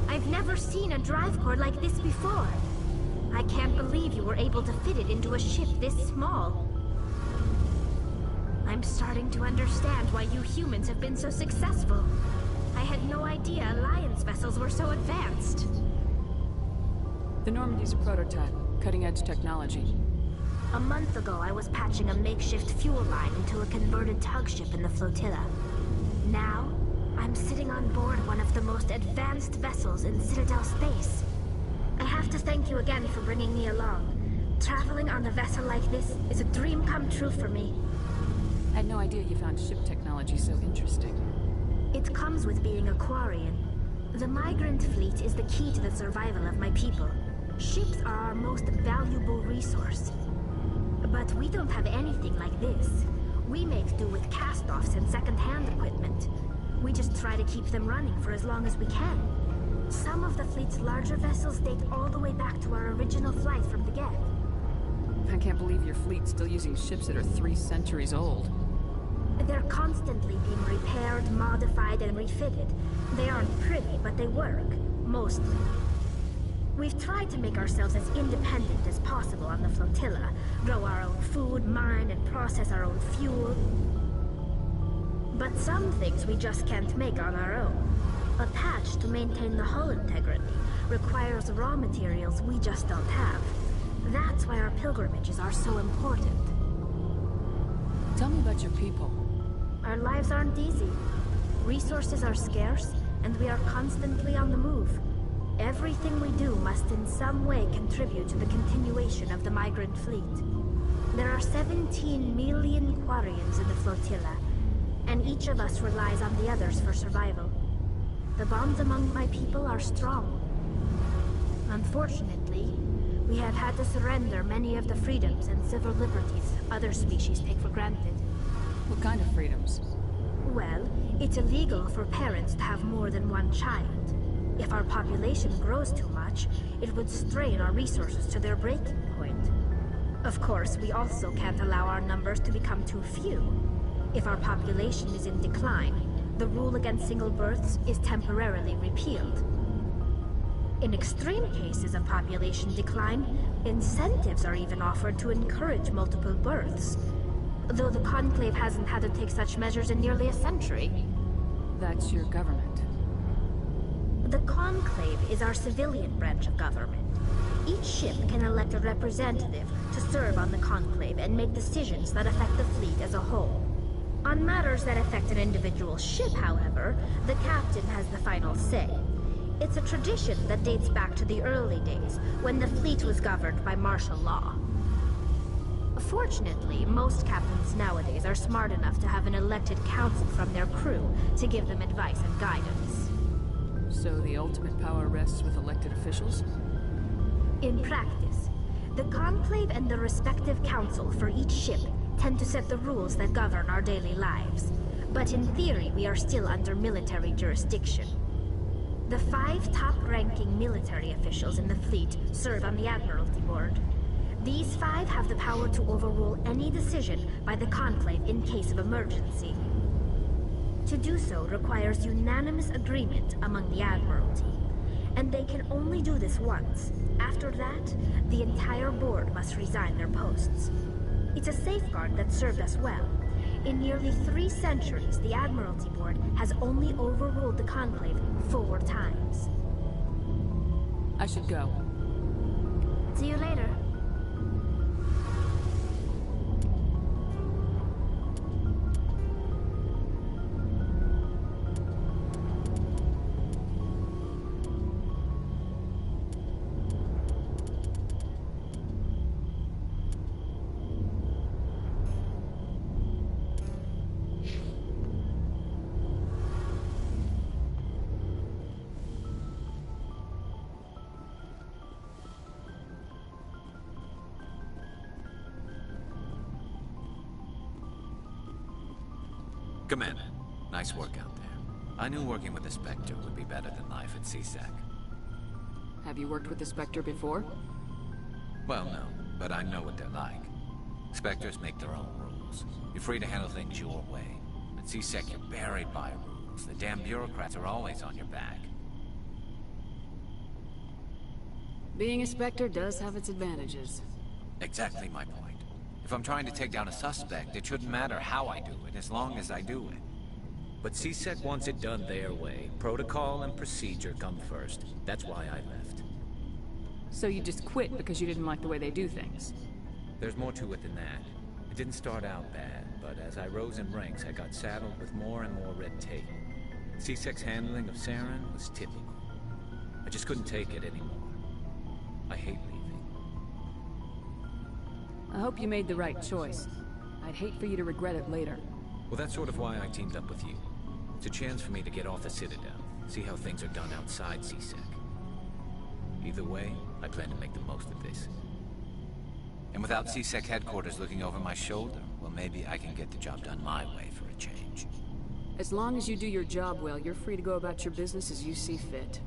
I've never seen a drive core like this before. I can't believe you were able to fit it into a ship this small. I'm starting to understand why you humans have been so successful. I had no idea Alliance vessels were so advanced. The Normandy's a prototype, cutting-edge technology. A month ago, I was patching a makeshift fuel line into a converted tug ship in the flotilla. Now, I'm sitting on board one of the most advanced vessels in Citadel space. I have to thank you again for bringing me along. Traveling on a vessel like this is a dream come true for me. I had no idea you found ship technology so interesting. It comes with being a Quarian. The migrant fleet is the key to the survival of my people. Ships are our most valuable resource. But we don't have anything like this. We make do with cast-offs and second-hand equipment. We just try to keep them running for as long as we can. Some of the fleet's larger vessels date all the way back to our original flight from the Geth. I can't believe your fleet's still using ships that are 3 centuries old. They're constantly being repaired, modified, and refitted. They aren't pretty, but they work. Mostly. We've tried to make ourselves as independent as possible on the flotilla. Grow our own food, mine, and process our own fuel. But some things we just can't make on our own. A patch to maintain the hull integrity requires raw materials we just don't have. That's why our pilgrimages are so important. Tell me about your people. Our lives aren't easy. Resources are scarce, and we are constantly on the move. Everything we do must in some way contribute to the continuation of the migrant fleet. There are 17 million Quarians in the flotilla, and each of us relies on the others for survival. The bonds among my people are strong. Unfortunately, we have had to surrender many of the freedoms and civil liberties other species take for granted. What kind of freedoms? Well, it's illegal for parents to have more than one child. If our population grows too much, it would strain our resources to their breaking point. Of course, we also can't allow our numbers to become too few. If our population is in decline, the rule against single births is temporarily repealed. In extreme cases of population decline, incentives are even offered to encourage multiple births. Though the Conclave hasn't had to take such measures in nearly a century. That's your government. The Conclave is our civilian branch of government. Each ship can elect a representative to serve on the Conclave and make decisions that affect the fleet as a whole. On matters that affect an individual ship, however, the captain has the final say. It's a tradition that dates back to the early days, when the fleet was governed by martial law. Fortunately, most captains nowadays are smart enough to have an elected council from their crew to give them advice and guidance. So the ultimate power rests with elected officials? In practice, the Conclave and the respective council for each ship tend to set the rules that govern our daily lives. But in theory, we are still under military jurisdiction. The 5 top-ranking military officials in the fleet serve on the Admiralty Board. These 5 have the power to overrule any decision by the Conclave in case of emergency. To do so requires unanimous agreement among the Admiralty, and they can only do this once. After that, the entire board must resign their posts. It's a safeguard that served us well. In nearly 3 centuries, the Admiralty Board has only overruled the Conclave 4 times. I should go. See you later. Commander, nice work out there. I knew working with the Spectre would be better than life at CSEC. Have you worked with the Spectre before? Well, no, but I know what they're like. Spectres make their own rules. You're free to handle things your way. At CSEC, you're buried by rules. The damn bureaucrats are always on your back. Being a Spectre does have its advantages. Exactly my point. If I'm trying to take down a suspect, it shouldn't matter how I do it, as long as I do it. But CSEC wants it done their way. Protocol and procedure come first. That's why I left. So you just quit because you didn't like the way they do things? There's more to it than that. It didn't start out bad, but as I rose in ranks, I got saddled with more and more red tape. CSEC's handling of Saren was typical. I just couldn't take it anymore. I hate leaving. I hope you made the right choice. I'd hate for you to regret it later. Well, that's sort of why I teamed up with you. It's a chance for me to get off the Citadel, see how things are done outside CSEC. Either way, I plan to make the most of this. And without CSEC headquarters looking over my shoulder, well, maybe I can get the job done my way for a change. As long as you do your job well, you're free to go about your business as you see fit.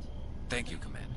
Thank you, Commander.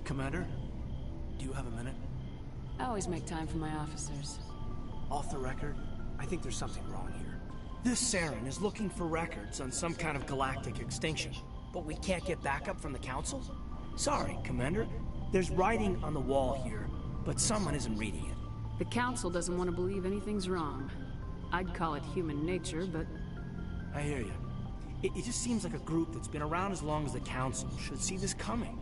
Commander, do you have a minute? I always make time for my officers. Off the record, I think there's something wrong here. This Saren is looking for records on some kind of galactic extinction, but we can't get backup from the Council? Sorry, Commander. There's writing on the wall here, but someone isn't reading it. The Council doesn't want to believe anything's wrong. I'd call it human nature, but... I hear you. It just seems like a group that's been around as long as the Council should see this coming.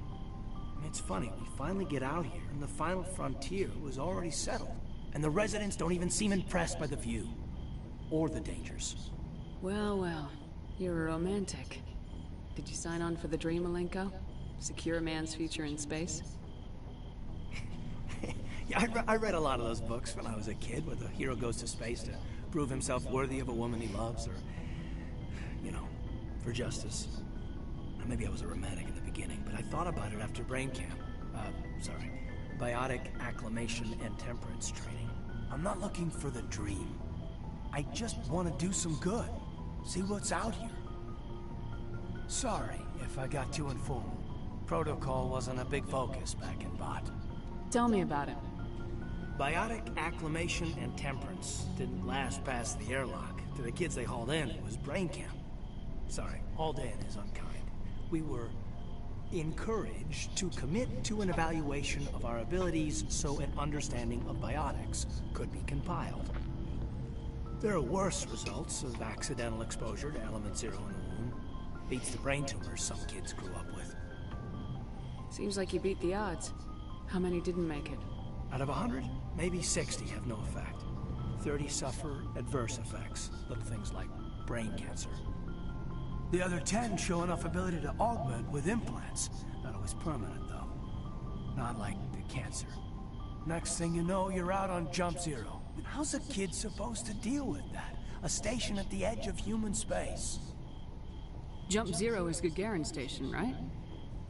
I mean, it's funny, we finally get out here, and the final frontier was already settled. And the residents don't even seem impressed by the view. Or the dangers. Well, well. You're a romantic. Did you sign on for the dream, Malenko? Secure a man's future in space? Yeah, I read a lot of those books when I was a kid, where the hero goes to space to prove himself worthy of a woman he loves, or, you know, for justice. Maybe I was a romantic in the beginning, but I thought about it after brain camp. Biotic acclimation and temperance training. I'm not looking for the dream. I just want to do some good. See what's out here. Sorry if I got too informal. Protocol wasn't a big focus back in Bot. Tell me about it. Biotic acclimation and temperance didn't last past the airlock. To the kids they hauled in, it was brain camp. Sorry, hauled in is unkind. We were encouraged to commit to an evaluation of our abilities so an understanding of biotics could be compiled. There are worse results of accidental exposure to element 0 in the womb. Beats the brain tumors some kids grew up with. Seems like you beat the odds. How many didn't make it? Out of 100, maybe 60 have no effect. 30 suffer adverse effects, little things like brain cancer. The other 10 show enough ability to augment with implants. Not always permanent, though. Not like the cancer. Next thing you know, you're out on Jump Zero. How's a kid supposed to deal with that? A station at the edge of human space. Jump Zero is Gagarin Station, right?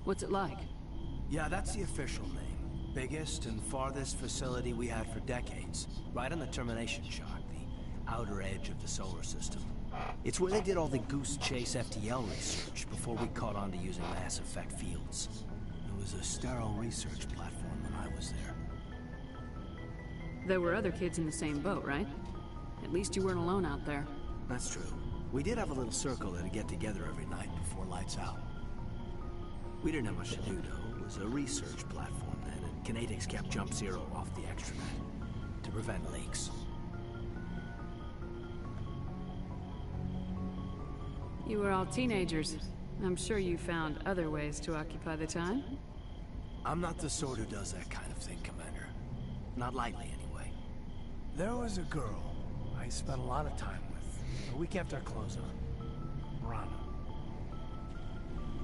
What's it like? Yeah, that's the official name. Biggest and farthest facility we had for decades. Right on the termination shock, the outer edge of the solar system. It's where they did all the Goose Chase FTL research before we caught on to using mass effect fields. It was a sterile research platform when I was there. There were other kids in the same boat, right? At least you weren't alone out there. That's true. We did have a little circle that'd get together every night before lights out. We didn't have much to do, though. It was a research platform then, and ℓiηκձ kept Jump Zero off the extranet to prevent leaks. You were all teenagers. I'm sure you found other ways to occupy the time. I'm not the sort who does that kind of thing, Commander. Not lightly, anyway. There was a girl I spent a lot of time with, but we kept our clothes on. Rana.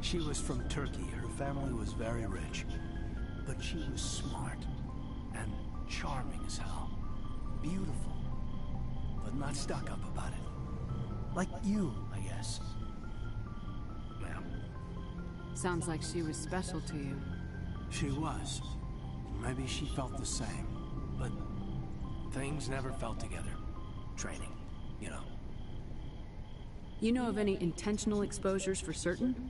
She was from Turkey. Her family was very rich. But she was smart and charming as hell. Beautiful, but not stuck up about it. Like you, I guess. Ma'am. Sounds like she was special to you. She was. Maybe she felt the same. But things never fell together. Training, you know. You know of any intentional exposures for certain?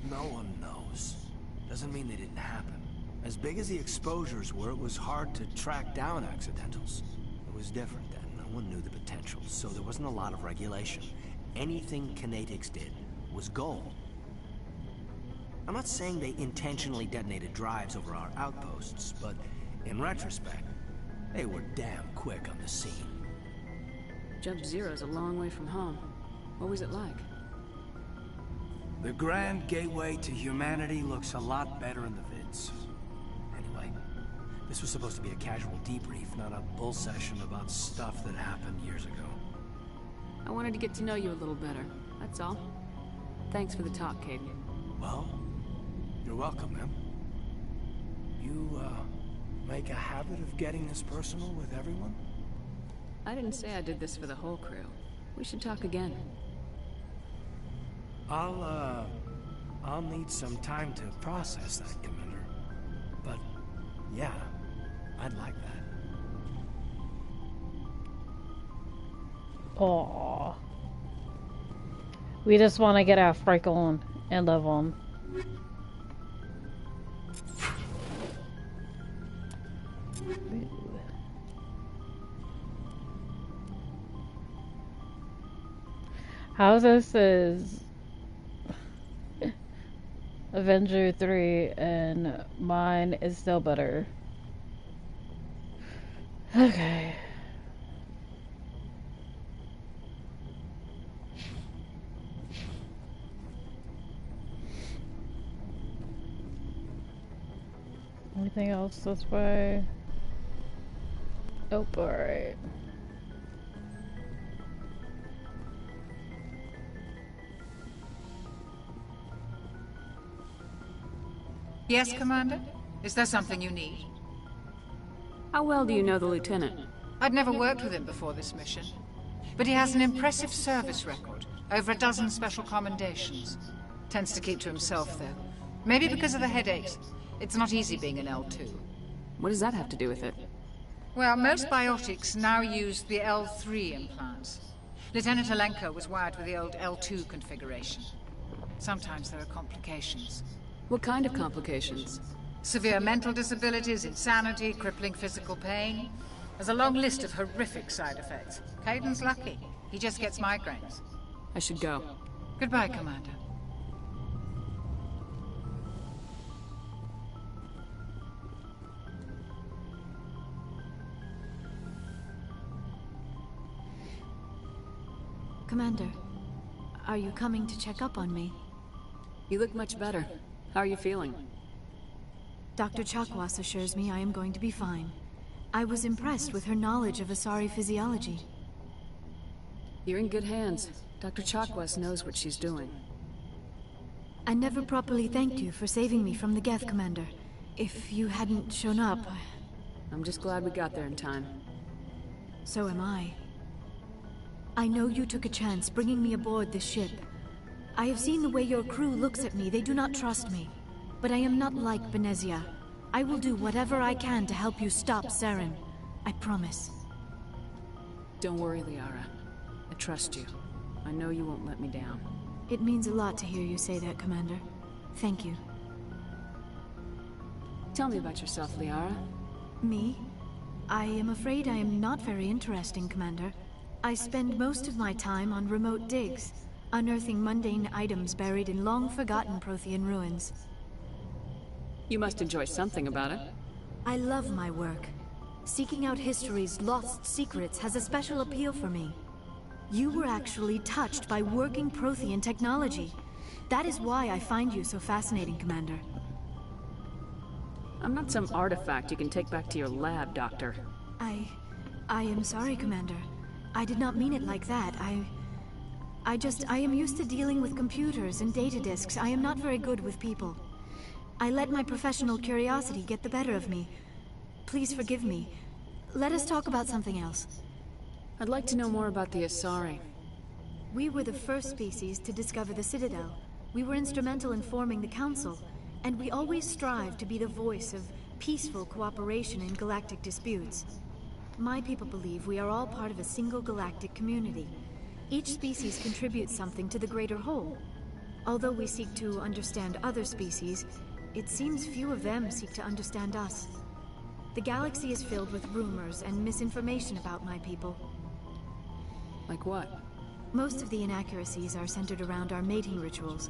No one knows. Doesn't mean they didn't happen. As big as the exposures were, it was hard to track down accidentals. It was different then. No one knew the potential, so there wasn't a lot of regulation. Anything ℓiηκձ did was gold. I'm not saying they intentionally detonated drives over our outposts, but in retrospect, they were damn quick on the scene. Jump Zero's a long way from home. What was it like? The grand gateway to humanity looks a lot better in the vids. Anyway, this was supposed to be a casual debrief, not a bull session about stuff that happened years ago. I wanted to get to know you a little better, that's all. Thanks for the talk, Kate. Well, you're welcome, ma'am. You, make a habit of getting this personal with everyone? I didn't say I did this for the whole crew. We should talk again. I'll need some time to process that, Commander. But, yeah, I'd like that. Aww. We just want to get our freak on and live on. How this is Avenger 3 and mine is still better. Okay. Anything else this way? Nope, alright. Yes, Commander? Is there something you need? How well do you know the Lieutenant? I'd never worked with him before this mission. But he has an impressive service record. Over a dozen special commendations. Tends to keep to himself, though. Maybe because of the headaches. It's not easy being an L2. What does that have to do with it? Well, most biotics now use the L3 implants. Lieutenant Alenko was wired with the old L2 configuration. Sometimes there are complications. What kind of complications? Severe mental disabilities, insanity, crippling physical pain. There's a long list of horrific side effects. Caden's lucky. He just gets migraines. I should go. Goodbye, Commander. Commander, are you coming to check up on me? You look much better. How are you feeling? Dr. Chakwas assures me I am going to be fine. I was impressed with her knowledge of Asari physiology. You're in good hands. Dr. Chakwas knows what she's doing. I never properly thanked you for saving me from the Geth, Commander. If you hadn't shown up... I'm just glad we got there in time. So am I. I know you took a chance bringing me aboard this ship. I have seen the way your crew looks at me. They do not trust me. But I am not like Benezia. I will do whatever I can to help you stop Saren. I promise. Don't worry, Liara. I trust you. I know you won't let me down. It means a lot to hear you say that, Commander. Thank you. Tell me about yourself, Liara. Me? I am afraid I am not very interesting, Commander. I spend most of my time on remote digs, unearthing mundane items buried in long-forgotten Prothean ruins. You must enjoy something about it. I love my work. Seeking out history's lost secrets has a special appeal for me. You were actually touched by working Prothean technology. That is why I find you so fascinating, Commander. I'm not some artifact you can take back to your lab, Doctor. I am sorry, Commander. I did not mean it like that. I am used to dealing with computers and data disks. I am not very good with people. I let my professional curiosity get the better of me. Please forgive me. Let us talk about something else. I'd like to know more about the Asari. We were the first species to discover the Citadel. We were instrumental in forming the Council, and we always strive to be the voice of peaceful cooperation in galactic disputes. My people believe we are all part of a single galactic community. Each species contributes something to the greater whole. Although we seek to understand other species, it seems few of them seek to understand us. The galaxy is filled with rumors and misinformation about my people. Like what? Most of the inaccuracies are centered around our mating rituals.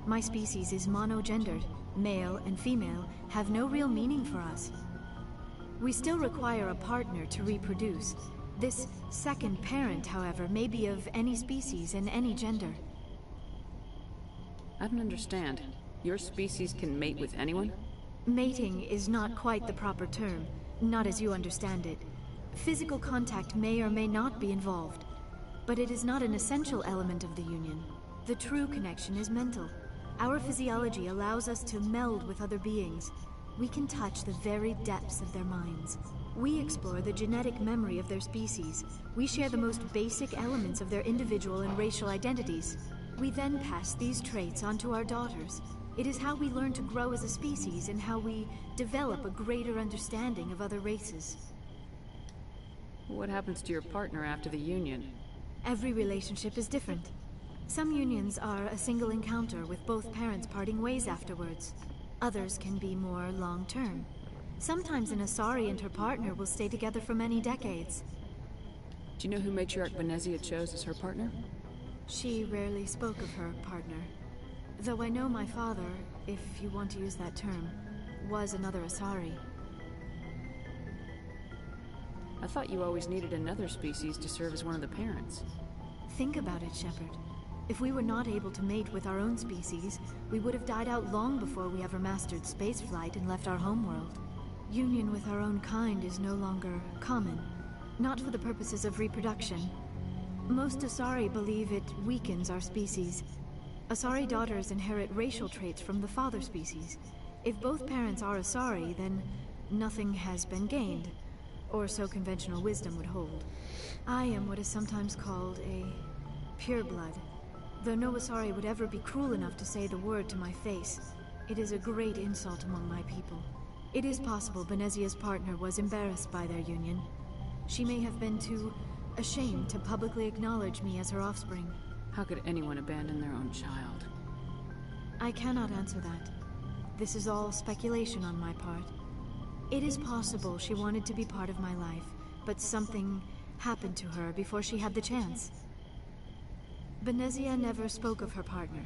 My species is monogendered. Male and female have no real meaning for us. We still require a partner to reproduce. This second parent, however, may be of any species and any gender. I don't understand. Your species can mate with anyone? Mating is not quite the proper term, not as you understand it. Physical contact may or may not be involved, but it is not an essential element of the union. The true connection is mental. Our physiology allows us to meld with other beings. We can touch the very depths of their minds. We explore the genetic memory of their species. We share the most basic elements of their individual and racial identities. We then pass these traits on to our daughters. It is how we learn to grow as a species and how we develop a greater understanding of other races. What happens to your partner after the union? Every relationship is different. Some unions are a single encounter with both parents parting ways afterwards. Others can be more long-term. Sometimes an Asari and her partner will stay together for many decades. Do you know who Matriarch Benezia chose as her partner? She rarely spoke of her partner. Though I know my father, if you want to use that term, was another Asari. I thought you always needed another species to serve as one of the parents. Think about it, Shepard. If we were not able to mate with our own species, we would have died out long before we ever mastered spaceflight and left our homeworld. Union with our own kind is no longer common, not for the purposes of reproduction. Most Asari believe it weakens our species. Asari daughters inherit racial traits from the father species. If both parents are Asari, then nothing has been gained, or so conventional wisdom would hold. I am what is sometimes called a pureblood. Though no Asari would ever be cruel enough to say the word to my face, it is a great insult among my people. It is possible Benezia's partner was embarrassed by their union. She may have been too ashamed to publicly acknowledge me as her offspring. How could anyone abandon their own child? I cannot answer that. This is all speculation on my part. It is possible she wanted to be part of my life, but something happened to her before she had the chance. Benezia never spoke of her partner.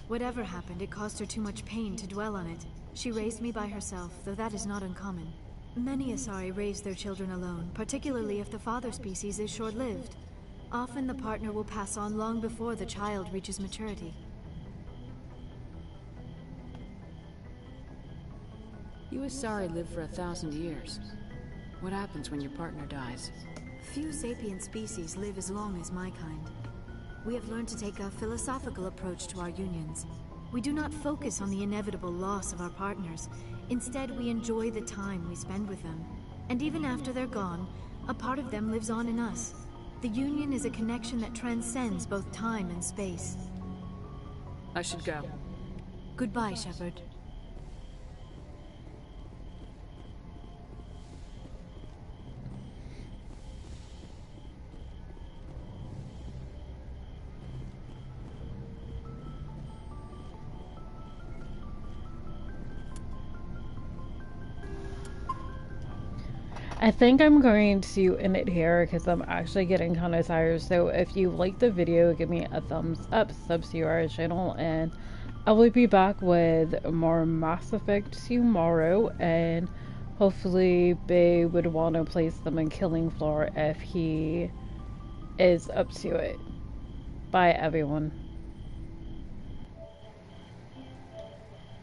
Whatever happened, it caused her too much pain to dwell on it. She raised me by herself, though that is not uncommon. Many Asari raise their children alone, particularly if the father species is short-lived. Often the partner will pass on long before the child reaches maturity. You Asari live for 1,000 years. What happens when your partner dies? Few sapient species live as long as my kind. We have learned to take a philosophical approach to our unions. We do not focus on the inevitable loss of our partners. Instead, we enjoy the time we spend with them. And even after they're gone, a part of them lives on in us. The union is a connection that transcends both time and space. I should go. Goodbye, Shepard. I think I'm going to end it here because I'm actually getting kind of tired. So if you like the video, give me a thumbs up, subscribe to our channel, and I will be back with more Mass Effect tomorrow, and hopefully Bay would want to place them in killing floor if he is up to it. Bye everyone.